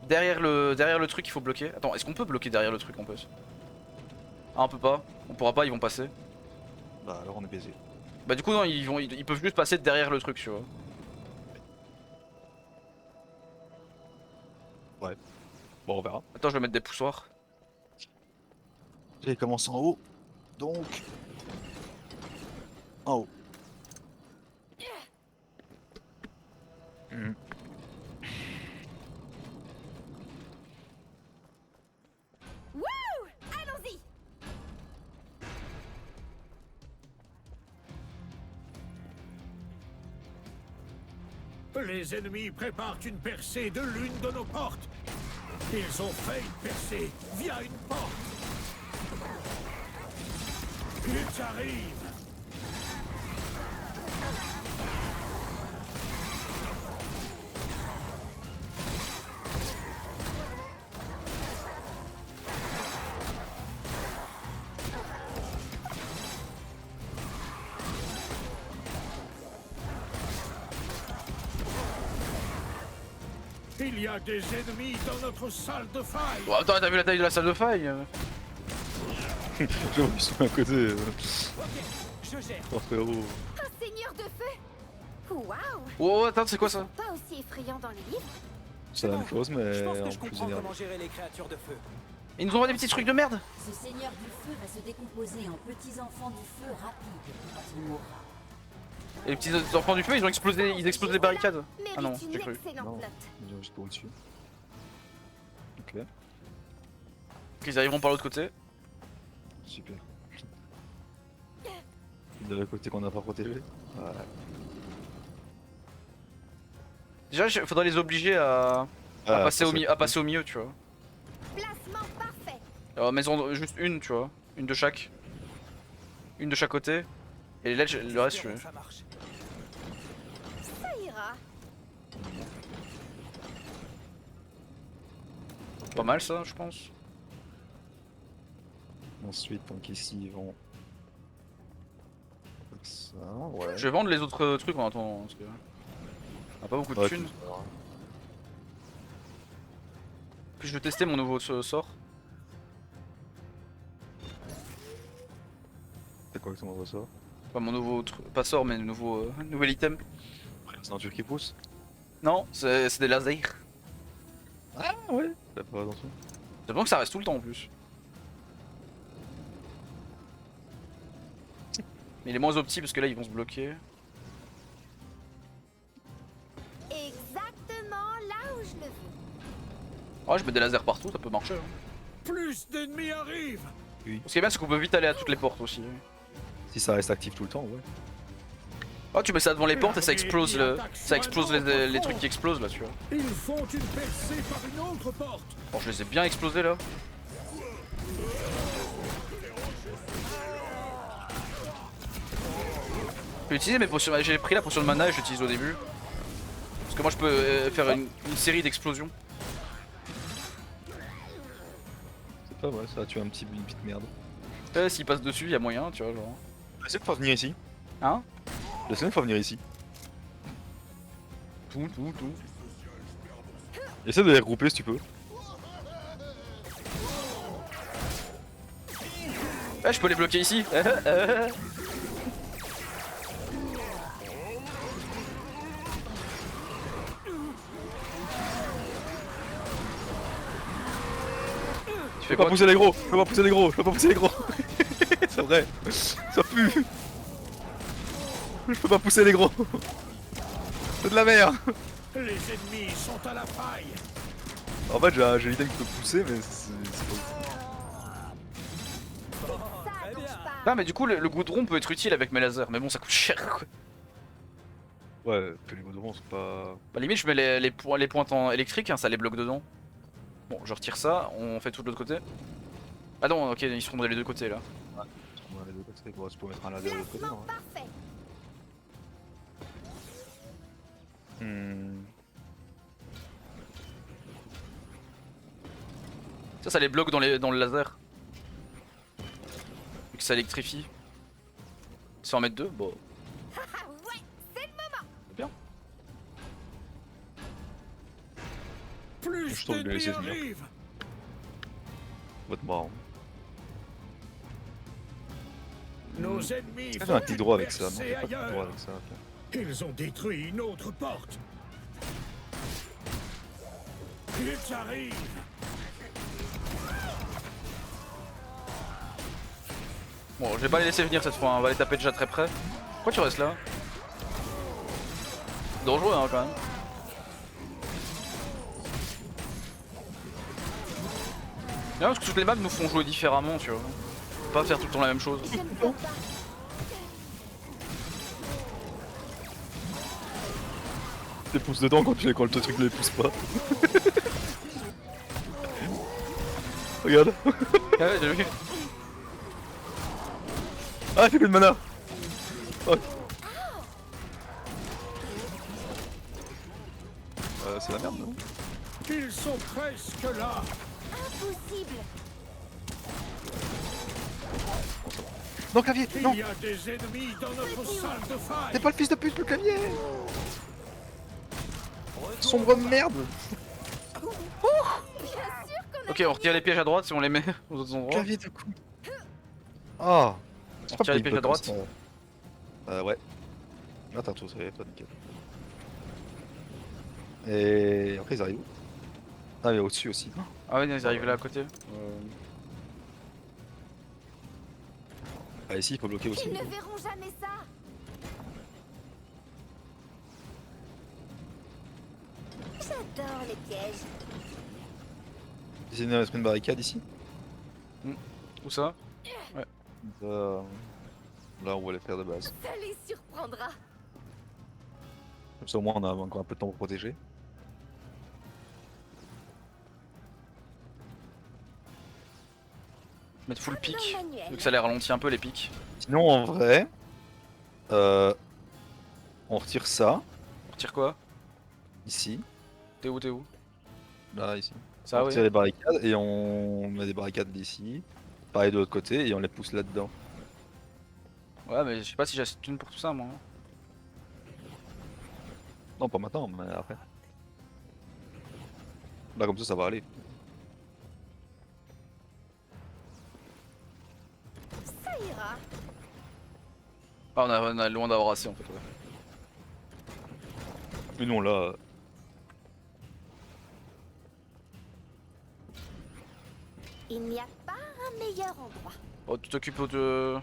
Derrière le truc, il faut bloquer. Attends, est-ce qu'on peut bloquer derrière le truc en plus? Ah, on peut pas. On pourra pas, ils vont passer. Bah, alors on est baisé. Bah du coup non, ils peuvent juste passer derrière le truc, tu vois. Ouais. Bon, on verra. Attends, je vais mettre des poussoirs. J'ai commencé en haut. Donc. En haut. Mhm. Wouh! Allons-y! Les ennemis préparent une percée de l'une de nos portes. Ils ont fait une percée via une porte. Ils arrivent. Il y a des ennemis dans notre salle de faille. Bon, attends, t'as vu la taille de la salle de faille? J'avoue qu'ils sont à côté. Je gère. Oh frérot. Un seigneur de feu. Waouh. Oh, attends, c'est quoi ça? Pas aussi effrayant dans les livres. C'est la même chose, mais Je pense en que je plus comprends énervé. comment gérer les créatures de feu. Ils nous envoient des petits trucs de merde? Ce seigneur du feu va se décomposer en petits enfants du feu rapides quand il mourra. Et les petits enfants du feu, ils ont explosé, ils explosent les barricades. Mérite Ah non, une j'ai cru. excellente Non. note. Ils viennent juste pour au-dessus. Ok, Ils arriveront par l'autre côté. super. De le côté qu'on n'a pas protégé. Voilà. Déjà, il faudrait les obliger à passer, à passer au milieu, tu vois. Placement parfait. Alors, maison juste une, tu vois. Une de chaque. Une de chaque côté. Et les ledges, le reste, Espérons que ça marche. Ça ira. pas mal ça, je pense. Ensuite, donc ici, ils vont. Comme ça, ouais. Je vais vendre les autres trucs en attendant. Parce que... on a pas beaucoup de Ouais, thunes. tout ça. Puis je vais tester mon nouveau sort. C'est quoi que ça m'envoie ça? Pas mon nouveau pas sort, mais nouveau nouvel item. La ceinture qui pousse? Non, c'est des lasers. Ah ouais. Fais pas attention. C'est bon que ça reste tout le temps en plus. Mais il est moins opti parce que là ils vont se bloquer. Exactement là où je le veux. Ah, je mets des lasers partout, ça peut marcher. Hein. Plus d'ennemis arrivent. Ce qui est bien, c'est qu'on peut vite aller à toutes les portes aussi. Si ça reste actif tout le temps, ouais. Ah, tu mets ça devant les portes et ça explose les trucs qui explosent là, tu vois. Ils font une percée par une autre porte. Bon, je les ai bien explosés là. Je vais utiliser mes potions. J'ai pris la potion de mana et je l'utilise au début. Parce que moi je peux faire une série d'explosions. C'est pas mal, ça va tuer une petite merde. S'il passe dessus, il y a moyen, tu vois, genre. Essaye de faire venir ici. Hein? Essaye de faire venir ici. Tout. Essaye de les regrouper si tu peux. Ouais, je peux les bloquer ici. Tu Je fais peux pas quoi? pousser les gros, je peux pas pousser les gros, je peux pas pousser les gros. C'est vrai, ça pue. Je peux pas pousser les gros. C'est de la merde. Les ennemis sont à la faille. En fait, j'ai l'item qui peut pousser, mais c'est pas. Ça très bouge bien. pas. Non, mais du coup, le goudron peut être utile avec mes lasers. Mais bon, ça coûte cher quoi. Ouais, que les goudrons c'est pas. Bah, limite, je mets les pointes électriques, hein, ça les bloque dedans. Bon, je retire ça, on fait tout de l'autre côté. Ah non, ok, ils seront des deux côtés là. On a les deux côtés, bon, tu peux mettre un laser de l'autre côté. Placement Ouais. parfait. Ça les bloque dans le laser. Vu que ça électrifie. Ça en mettre deux, bon. Ah ouais, c'est le moment. C'est bien. Plus Je trouve que d'ennemis laisser venir. arrivent. Votre marrant. Nos ennemis Est-ce que font j'ai un clic droit une avec ça? Non, percée j'ai pas de clic ailleurs. droit avec ça. Ok. Ils ont détruit une autre porte. Ils arrivent. Bon, je vais pas les laisser venir cette fois, hein, on va les taper déjà très près. Pourquoi tu restes là? C'est dangereux hein, quand même. Non, parce que toutes les maps nous font jouer différemment, tu vois. Faut pas faire tout le temps la même chose. Je ne peux pas. Tu les pousses dedans quand le truc ne les pousse pas. Regarde. Ah ouais, j'ai vu. Ah, j'ai plus de mana. Oh. C'est la merde, non? Ils sont presque là. Impossible. Non, clavier, non. Il y a des ennemis dans notre salle de faille. T'es pas le fils de pute, le clavier. Sombre merde. Ok, on retire les pièges à droite si on les met aux autres endroits. Clavier de coup. Ah. On retire les pièges à droite. Ouais. Là t'as tout, ça y est, toi nickel. Et après ils arrivent où? Ah mais au-dessus aussi. Ah ouais, ils arrivent là à côté. Ah ici il faut bloquer aussi. Ils ne verront jamais ça. J'adore les pièges. Essayez de mettre une barricade ici. Où ça? Là on va les faire de base. Ça les surprendra. Comme ça au moins on a encore un peu de temps pour protéger. Mettre full pic. Manuel. Vu que ça les ralentit un peu les pics. Sinon en vrai, on retire ça On retire quoi? ici, T'es où? T'es où? là ici. Ça On oui. retire les barricades et on met des barricades d'ici. Pareil de l'autre côté et on les pousse là-dedans. Ouais, mais je sais pas si j'ai assez de thunes pour tout ça moi. Non pas maintenant mais après. Là comme ça va aller. Ça ira. Ah, on a loin d'avoir assez en fait. Ouais. Mais non là. Il n'y a pas un meilleur endroit. Oh, tu t'occupes de.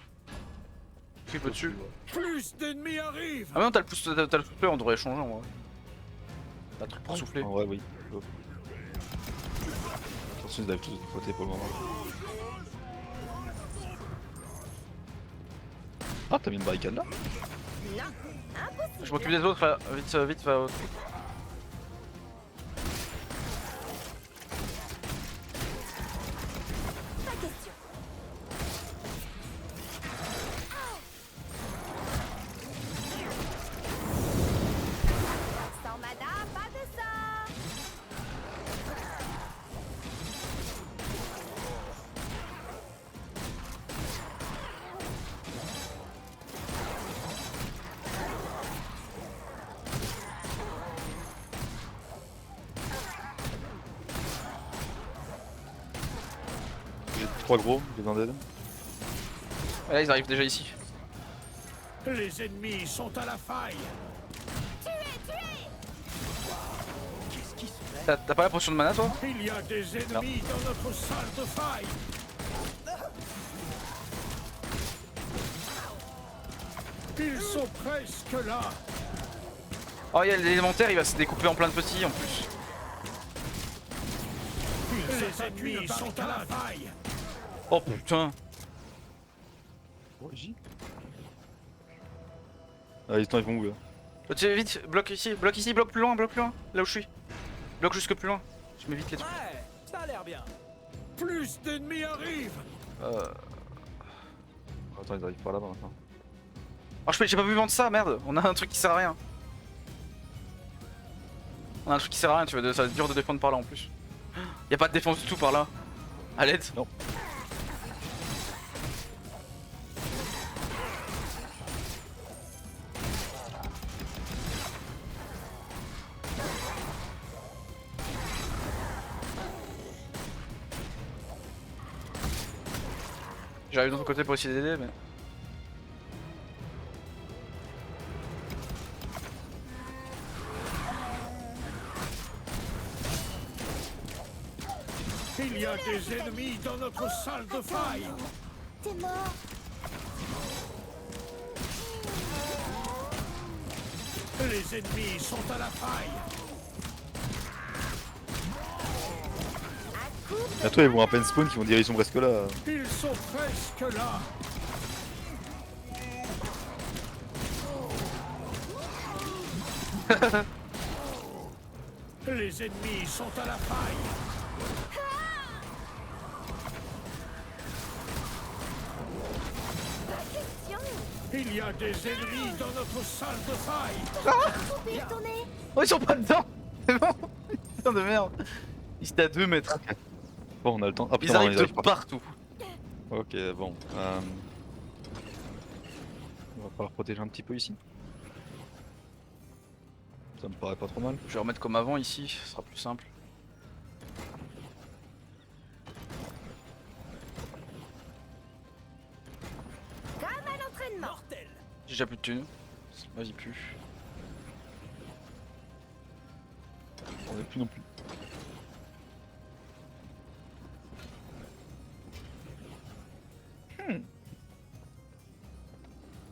Tu t'occupes dessus. Plus d'ennemis arrivent. Ah mais non, t'as le pouce, t'as le soufflet, on devrait changer en vrai. T'as le truc pour souffler. En vrai oui. Attention ils arrivent tous de côté pour le moment. Ah t'as mis une barricade là? Non, impossible. Je m'occupe des autres, vite, vite, va. Pas question. Sans mana, pas de ça. J'ai 3 gros, j'ai besoin d'aide. Et là, ils arrivent déjà ici. Les ennemis sont à la faille. T'as pas la potion de mana toi? Il y a des ennemis dans notre salle de faille. Ils sont presque là. Oh, il y a l'élémentaire, il va se découper en plein de petits en plus. Les ennemis sont à la faille. Oh putain. Ah ils vont où là? Tu sais, vite, bloque ici, bloque plus loin, là où je suis. Bloque jusque plus loin. Je mets vite les trucs. Ouais, ça a l'air bien. Plus d'ennemis arrivent. Attends ils arrivent par là-bas maintenant. Oh, j'ai pas pu vendre ça, merde. On a un truc qui sert à rien. On a un truc qui sert à rien, ça va être dur de défendre par là en plus. Y'a pas de défense du tout par là. À l'aide. Non. J'arrive de l'autre côté pour essayer d'aider, mais. Il y a des ennemis dans notre salle de faille. T'es mort. Les ennemis sont à la faille. Bientôt ils vont à peine spawn qui vont dire ils sont presque là. Ils sont presque là. Les ennemis sont à la faille. Il y a des ennemis dans notre salle de faille. Coupez ton nez. Oh, ils sont pas dedans. C'est bon. Putain de merde. Ils étaient à 2 mètres. Bon on a le temps. Ah, Ils putain, non, arrivent de pas. partout. Ok bon. On va falloir protéger un petit peu ici. Ça me paraît pas trop mal. Je vais remettre comme avant ici, ce sera plus simple. déjà plus de thunes. Vas-y, plus. On est plus non plus.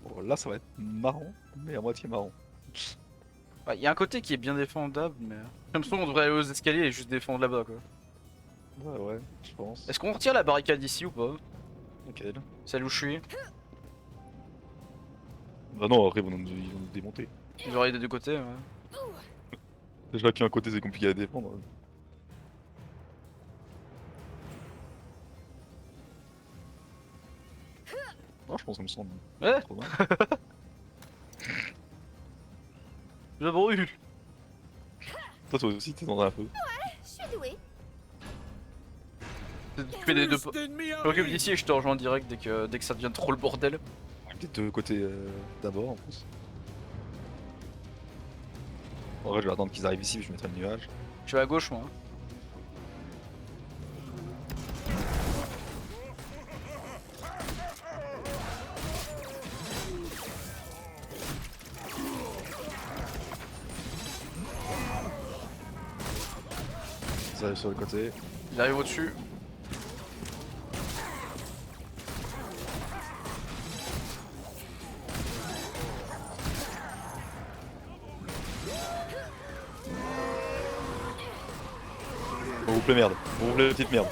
Bon, là ça va être marrant, mais à moitié marrant. Il y a un côté qui est bien défendable, mais. J'ai l'impression qu'on devrait aller aux escaliers et juste défendre là-bas quoi. Ouais, je pense. Est-ce qu'on retire la barricade ici ou pas? Nickel. Celle où je suis? Bah non, après ils vont nous démonter. Ils auraient des deux côtés, ouais. Déjà qu'un côté c'est compliqué à défendre. Non, je pense qu'on me semble. Ouais, Trop bien. je brûle. Toi aussi t'es dans un feu. Je suis douée. Tu fais des deux. Plus d'ennemis Je m'occupe arrivent. d'ici et je te rejoins direct dès que ça devient trop le bordel. Des deux côtés d'abord en plus. En vrai je vais attendre qu'ils arrivent ici puis je mettrai le nuage. Je suis à gauche moi. Ils arrivent sur le côté. Ils arrivent au-dessus. On vous plaît merde. On vous plaît petite merde.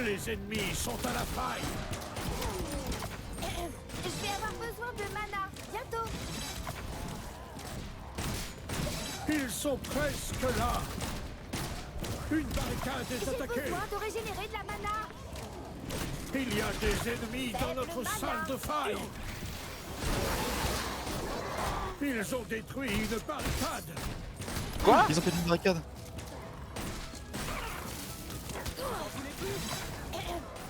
Les ennemis sont à la faille. Je vais avoir besoin de mana. Bientôt. Ils sont presque là. Une barricade est J'ai attaquée. besoin de régénérer de la mana. Il y a des ennemis dans notre salle de faille. Ils ont détruit une barricade. Quoi? Ils ont fait une barricade.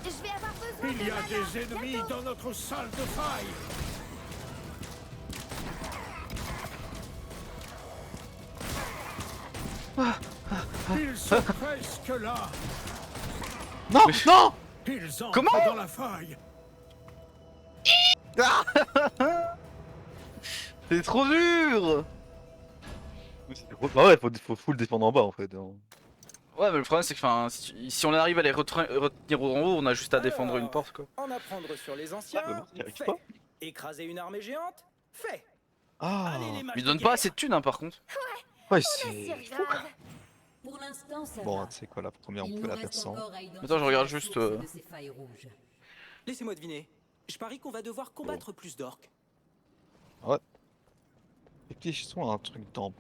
Je vais avoir besoin Il de y a mana. des ennemis Bientôt. dans notre salle de faille. Ils sont presque là. Non, non. Ils entrent Comment dans la faille. C'est trop dur! Bah ouais, faut full défendre en bas en fait. Ouais, mais le problème c'est que si on arrive à les retenir en haut, on a juste à défendre une porte quoi. En apprendre sur les anciens, mais bon, j'y arrive fait. pas. Écraser une armée géante, fait. Ah. Allez les mages Lui de donne guerre. pas assez de thunes hein, par contre. Ouais, C'est c'est. grave. Pour l'instant, ça Bon, va. tu sais quoi, la première on Il peut nous la reste faire sans. encore à identifier Attends, je regarde la juste, source de ces failles rouges. Laissez-moi deviner. Je parie qu'on va devoir combattre plus d'orques. Et puis je sens un truc dans.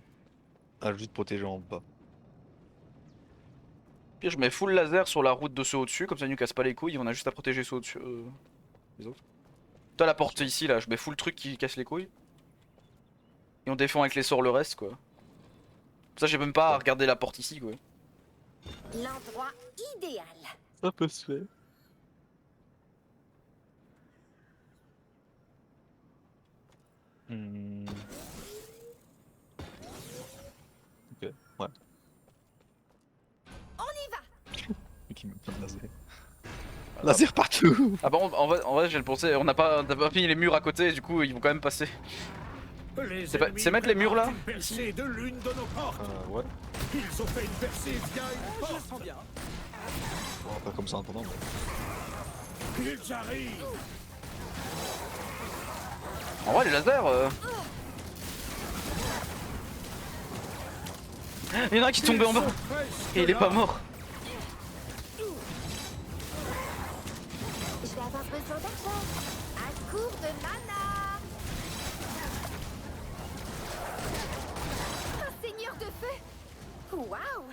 Ah, juste protéger en bas. Puis je mets full laser sur la route de ceux au-dessus, comme ça ils nous cassent pas les couilles, on a juste à protéger ceux au-dessus. Les autres. T'as la porte ici là, je mets full truc qui casse les couilles. Et on défend avec les sorts le reste quoi. Ça j'ai même pas à regarder la porte ici quoi. L'endroit idéal. Ça peut se faire. Hmm. Ok, ouais. On y va. Qui me fait laser. Laser partout. Ah bon, en vrai j'ai le pensé, on n'a pas mis les murs à côté, du coup ils vont quand même passer. Les C'est ennemis mettre les murs là? préparent une percée de l'une de nos portes. Ouais. Ils ont fait une percée via une Je le porte. sens bien. Bon, pas comme ça en attendant. Mais... Ils arrivent. En vrai les lasers Il y en a un qui est tombé en bas Ils sont presque et il est pas là. mort. Je vais avoir besoin d'argent. Un cours de mana. Un seigneur de feu. Waouh.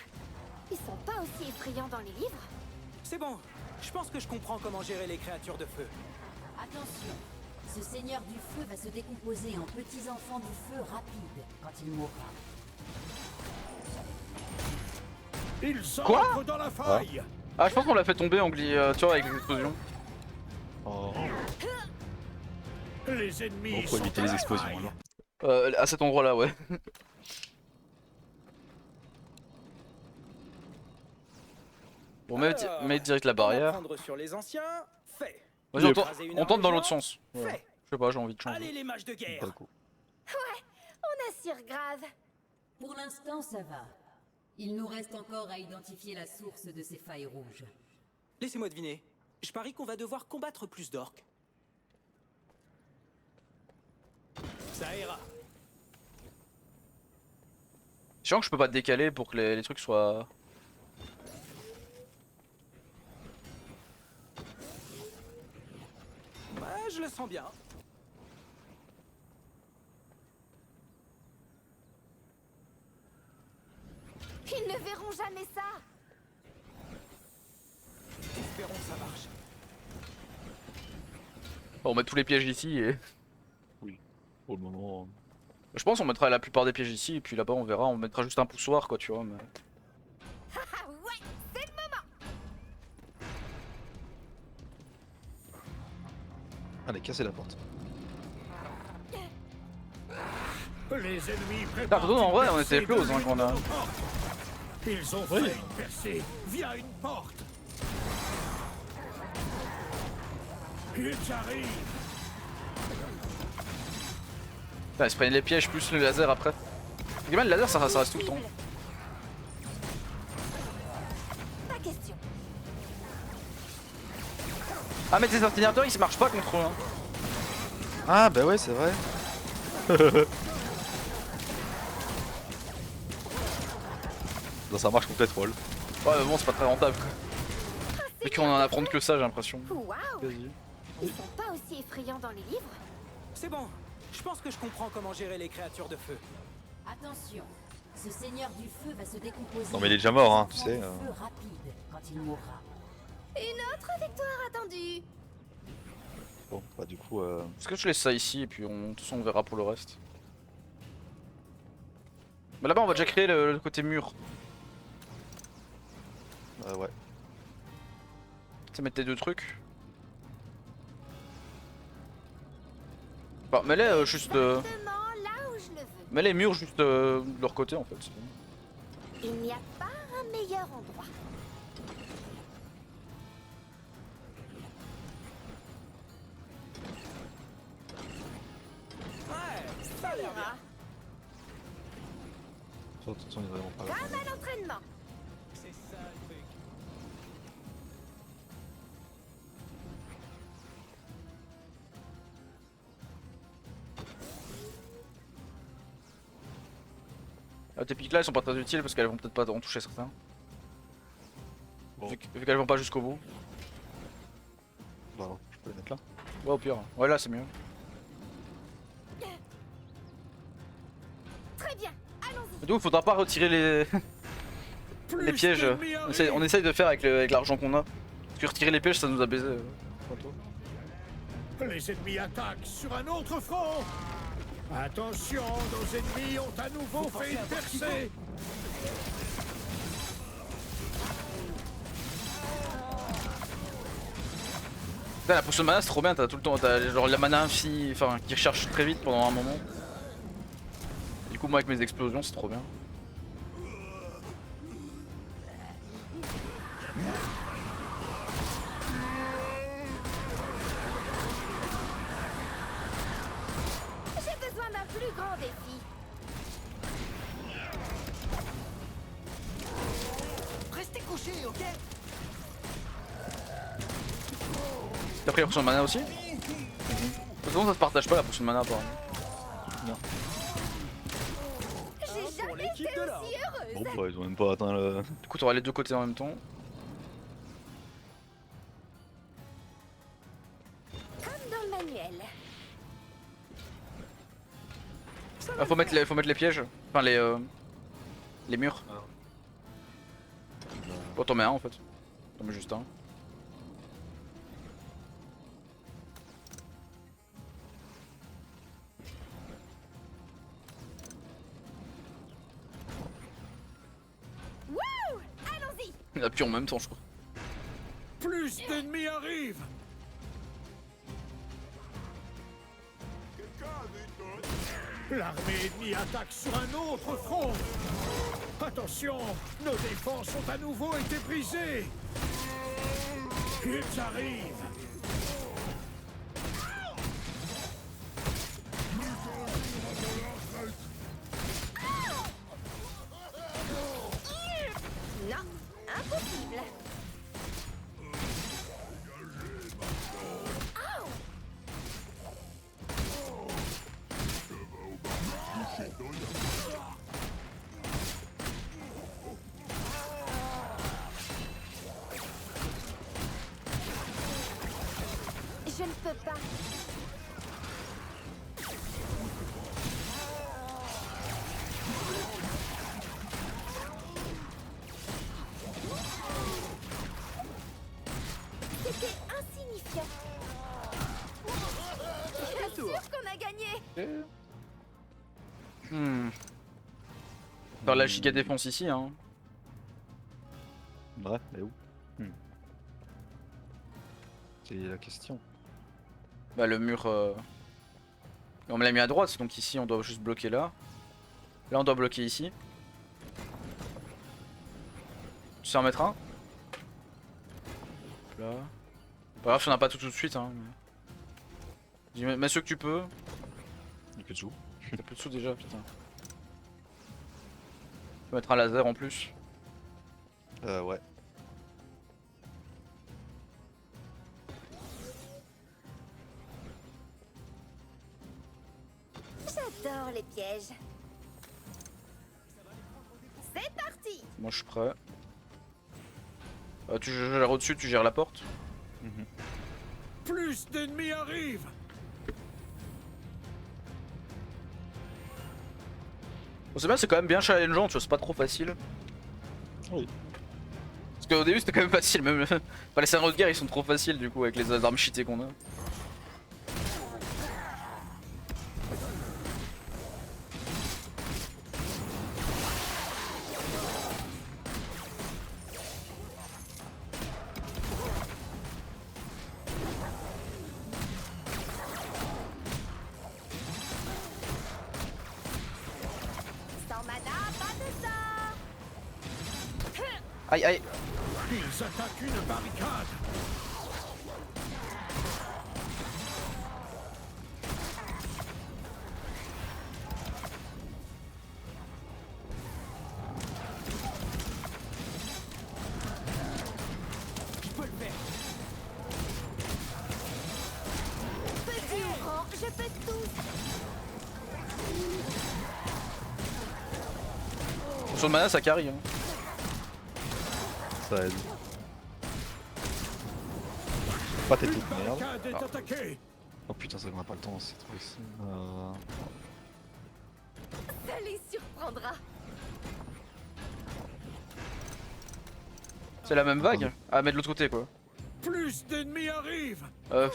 Ils sont pas aussi effrayants dans les livres. C'est bon. Je pense que je comprends comment gérer les créatures de feu. Attention, ce seigneur du feu va se décomposer en petits enfants du feu rapides quand il mourra. Ils Quoi entrent dans la faille. Ah je pense qu'on l'a fait tomber en tu vois avec l'explosion. Oh. Les ennemis Bon, faut sont éviter à les la explosions faille. alors. À cet endroit là ouais. Bon mets direct la En barrière. apprendre sur les anciens, fait. Vas-y Écraser une on tente dans armée l'autre géante, sens. Fait. sais pas, j'ai envie de changer. Allez les mages de Pas guerre. le coup. On assure grave. Pour l'instant, ça va. Il nous reste encore à identifier la source de ces failles rouges. Laissez-moi deviner. Je parie qu'on va devoir combattre plus d'orques. Ça ira. Je sens que je peux pas te décaler pour que les trucs soient... Ouais, je le sens bien. Ils ne verront jamais ça. Espérons que ça marche. On met tous les pièges ici et... Pour le moment. Je pense qu'on mettra la plupart des pièges ici et puis là-bas on verra, on mettra juste un poussoir quoi tu vois. Mais... Ah ouais, c'est le moment. Allez, cassez la porte. Les ennemis Ah, préparent pardon, en vrai une on était percée close de hein, l'une qu'on de a... nos portes. Ils ont fait une percée via une porte. Ils arrivent. Ah, ils se prennent les pièges plus le laser après. Également le laser ça reste tout le temps. Pas question. Ah mais tes incinérateurs ils se marchent pas contre eux hein. Ah bah ouais, c'est vrai. Là, ça marche contre les trolls. Ouais mais bon c'est pas très rentable quoi. Et qu'on en apprend que ça j'ai l'impression. Waouh. Vas-y. Ils sont pas aussi effrayants dans les livres. C'est bon. Je pense que je comprends comment gérer les créatures de feu. Attention, ce seigneur du feu va se décomposer. Non mais il est déjà mort hein, tu en sais. feu rapide quand il mourra. Une autre victoire attendue. Bon, bah du coup... Est-ce que je laisse ça ici et puis de toute façon on verra pour le reste. Mais là-bas on va déjà créer le côté mur. ouais. Ça mettre les deux trucs. Bah mets-les juste... Exactement là où je le veux. Mets les murs juste de leur côté en fait. c'est bon. Il n'y a pas un meilleur endroit. Ouais, ça a l'air bien. De toute façon, il est vraiment pas là. Comme à l'entraînement. C'est ça le truc. Tes pics là ils sont pas très utiles parce qu'elles vont peut-être pas en toucher certains. Bon. Vu qu'elles vont pas jusqu'au bout. Bah non, je peux les mettre là. Ouais au pire. Ouais là c'est mieux. Très bien. Allons-y. Du coup faudra pas retirer les, Plus les pièges. d'ennemis arrivent. On essaye de faire avec l'argent qu'on a. Parce que retirer les pièges ça nous a baisé. Tantôt. Les ennemis attaquent sur un autre front. Attention, nos ennemis ont à nouveau fait une percée. Putain, la potion de mana c'est trop bien, t'as tout le temps, t'as genre la mana infinie, enfin qui recharge très vite pendant un moment. Du coup moi avec mes explosions c'est trop bien. J'ai besoin d'un plus grand défi. Restez couchés, ok? T'as pris la potion de mana aussi? De toute façon ça se partage pas la potion de mana apparemment. J'ai pour jamais l'équipe été de l'or. aussi heureuse. Bon bah ils ont même pas atteint le... Du coup t'auras les deux côtés en même temps. Comme dans le manuel. Ah, faut mettre les pièges, enfin les murs. Bon t'en mets un en fait. T'en mets juste un. Wouh! Allons-y. Il appuie en même temps je crois. Plus d'ennemis arrivent. L'armée ennemie attaque sur un autre front. Attention, nos défenses ont à nouveau été brisées. Ils arrivent. ne peux pas. C'était insignifiant. Bien sûr qu'on a gagné. Faire la giga défense ici hein. Ouais, mais où C'est la question. Bah le mur... On me l'a mis à droite, donc ici on doit juste bloquer là. Là on doit bloquer ici. Tu sais en mettre un? Là. Pas grave si on a pas tout de suite hein. Mets ceux que tu peux. Il n'y a plus de sous. T'as plus de sous déjà putain. Tu peux mettre un laser en plus. Ouais. J'adore les pièges. C'est parti. Moi je suis prêt. Tu gères au-dessus, tu gères la porte. Plus d'ennemis arrivent. Bon, c'est bien, c'est quand même bien challengeant, tu vois, c'est pas trop facile. Oui. Parce qu'au début c'était quand même facile, même enfin, les scénarios de guerre ils sont trop faciles du coup avec les armes cheatées qu'on a. Sans mana, pas de sort. Aïe aïe. Ils attaquent une barricade. Je peux le faire. Petit ou grand, je peux tout. Sur le mana ça carry hein. Ça aide. Pas tes petites La merde. barricade est attaquée. Oh putain, c'est qu'on a pas le temps, c'est trop ici. Ça les surprendra. C'est la même vague. Ah mais de l'autre côté quoi. Plus d'ennemis arrivent. Va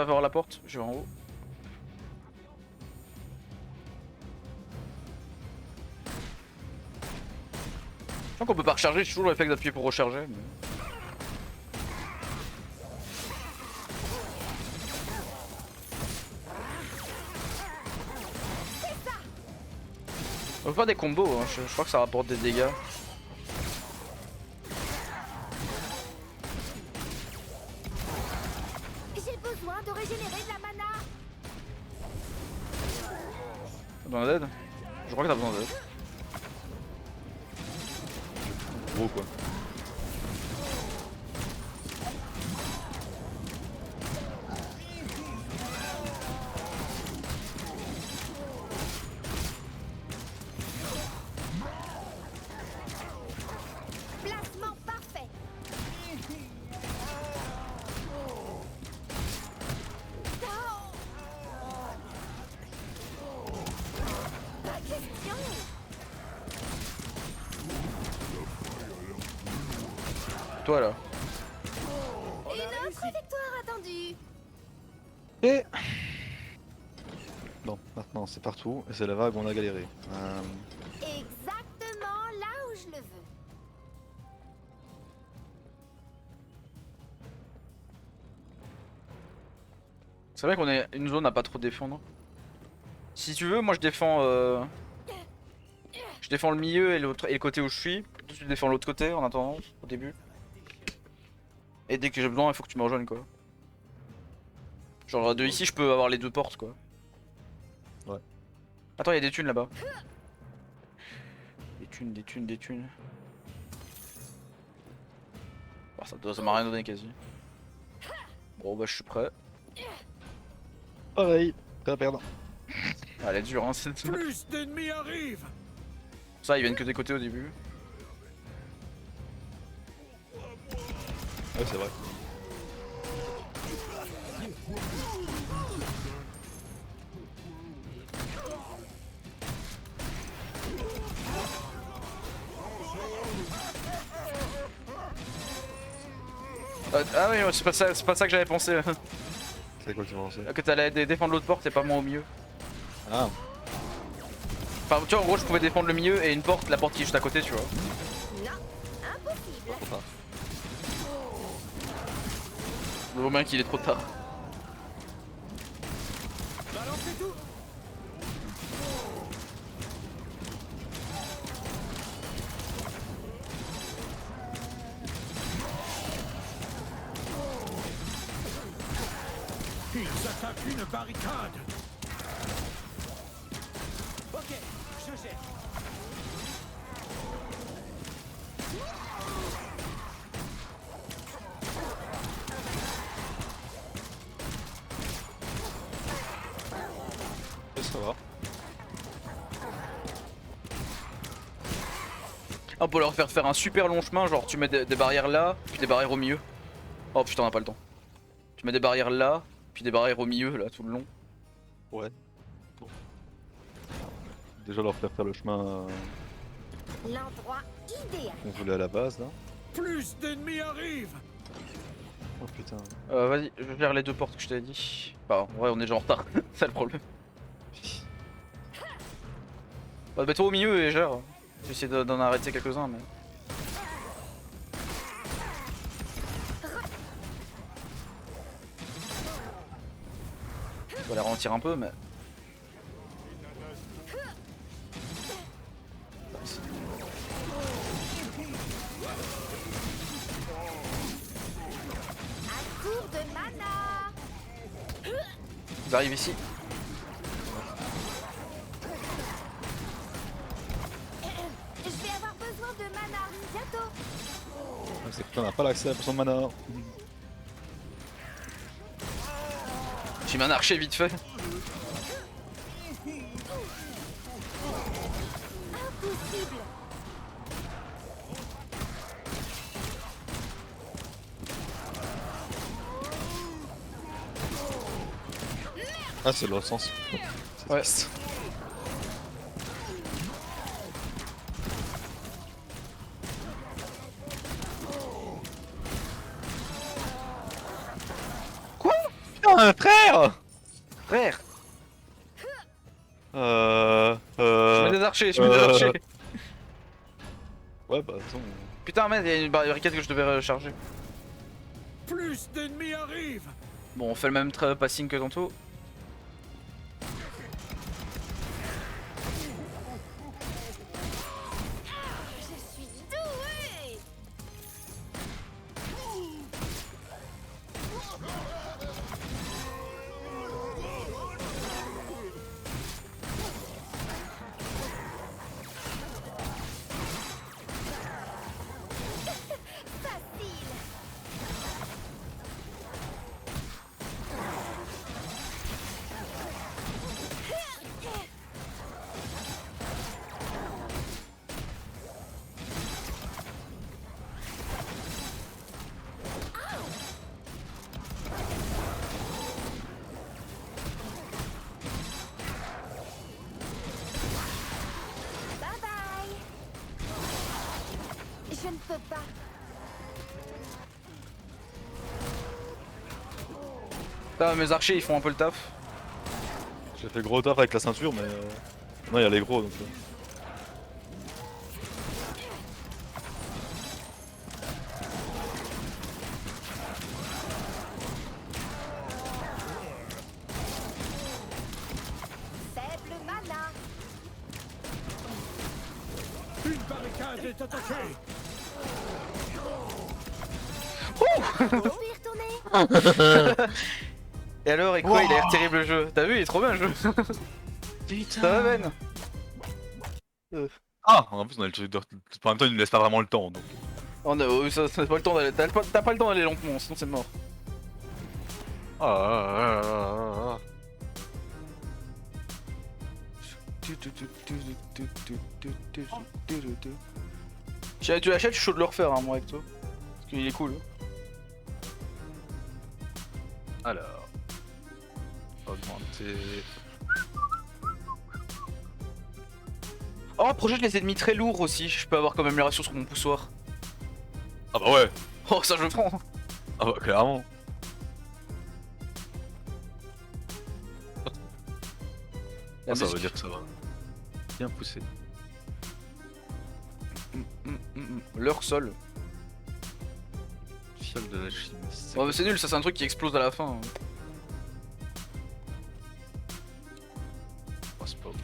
voir la porte, je vais en haut. Je crois qu'on peut pas recharger, j'ai toujours le réflexe d'appuyer pour recharger. Mais... On peut faire des combos, hein. Je crois que ça rapporte des dégâts. J'ai besoin de régénérer de la mana. T'as besoin d'aide? Je crois que t'as besoin d'aide. Gros quoi. Placement parfait. Pas question. Toi là. Une autre victoire attendue. Et... Bon, maintenant c'est partout, et c'est la vague où on a galéré. Exactement là où je le veux. C'est vrai qu'on est une zone à pas trop défendre. Si tu veux, moi je défends le milieu et le côté où je suis. Toi tu défends l'autre côté en attendant au début. Et dès que j'ai besoin, il faut que tu me rejoignes quoi. Genre de ici je peux avoir les deux portes quoi. Ouais. Attends, il y a des thunes là-bas. Des thunes, des thunes, des thunes. Bah, ça m'a rien donné quasi. Bon bah je suis prêt. Pareil, prêt à perdre. Ah, elle est dure hein cette... Plus d'ennemis arrivent. Ça ils viennent que des côtés au début. Ouais, c'est vrai. Ah oui, ouais, c'est pas ça que j'avais pensé. C'est quoi que tu pensais? Que t'allais défendre l'autre porte et pas moi au milieu. Ah, Enfin, tu vois, en gros, je pouvais défendre le milieu et une porte, la porte qui est juste à côté, tu vois. Non, impossible. trop tard. Je vois bien qu'il est trop tard. Balancez tout. Ils attaquent une barricade. Ok, je gère. Ça va. On peut leur faire un super long chemin, genre tu mets des barrières là, puis des barrières au milieu. Oh putain, on a pas le temps. Tu mets des barrières là, puis des barrières au milieu, là, tout le long. Ouais. Bon. Déjà leur faire le chemin L'endroit idéal. qu'on voulait à la base là. Plus d'ennemis arrivent. Oh putain. Vas-y, je gère les deux portes que je t'avais dit. Bah, ouais, on est déjà en retard, c'est le problème. Bah, mets-toi au milieu et gère. J'essaie d'en arrêter quelques-uns, mais. On va les ralentir un peu, mais. À court de mana. Ils arrivent ici. Je vais avoir besoin de mana bientôt. C'est que t'en as pas l'accès à la potion de mana. J'ai mis un archer vite fait. Impossible. Ah, c'est l'autre sens. C'est Ouais. triste. Quoi? Putain, frère! Frère! Euh. Je mets des archers, je mets des archers. Ouais, bah, attends. Putain, merde, il y a une barricade que je devais recharger. Plus d'ennemis arrivent. Bon, on fait le même passing que tantôt. Je suis doué. Facile. Bye bye. Je ne peux pas. Putain, mes archers ils font un peu le taf. J'ai fait gros taf avec la ceinture, mais. Non, il y a les gros donc. Faible mana. Une barricade est attaquée. Je peux y retourner. Et alors, et quoi, il a l'air terrible le jeu. T'as vu, il est trop bien le jeu. Putain. Ça va, Ben? Ah! En plus, on a le truc de. En même temps, il nous laisse pas vraiment le temps donc. Oh non, ça t'as pas le temps d'aller. T'as pas le temps d'aller lentement, sinon c'est mort. Ah. Tu l'achètes, je suis chaud de le refaire, hein, moi, avec toi. Parce qu'il est cool. Alors. Augmenter. Oh, projette les ennemis très lourds aussi. Je peux avoir comme amélioration sur mon poussoir. Ah bah ouais. Oh, ça je le prends. Ah bah clairement. La Ça musique. veut dire que ça va. Bien poussé. Leur sol. Fiole de la chimiste. Oh, mais c'est nul, ça c'est un truc qui explose à la fin. Oh, c'est pas ouf.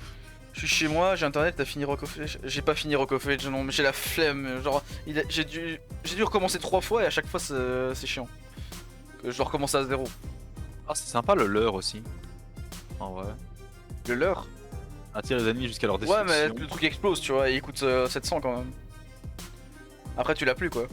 Je suis chez moi, j'ai internet, t'as fini Rock of Age. J'ai pas fini Rock of Age, non, mais j'ai la flemme. Genre, j'ai dû recommencer 3 fois et à chaque fois c'est chiant. Que je dois recommencer à 0. Ah, c'est sympa le leurre aussi. En vrai. Le leur? Attire les ennemis jusqu'à leur Ouais, destruction. mais le truc explose, tu vois, et il coûte 700 quand même. Après, tu l'as plus quoi.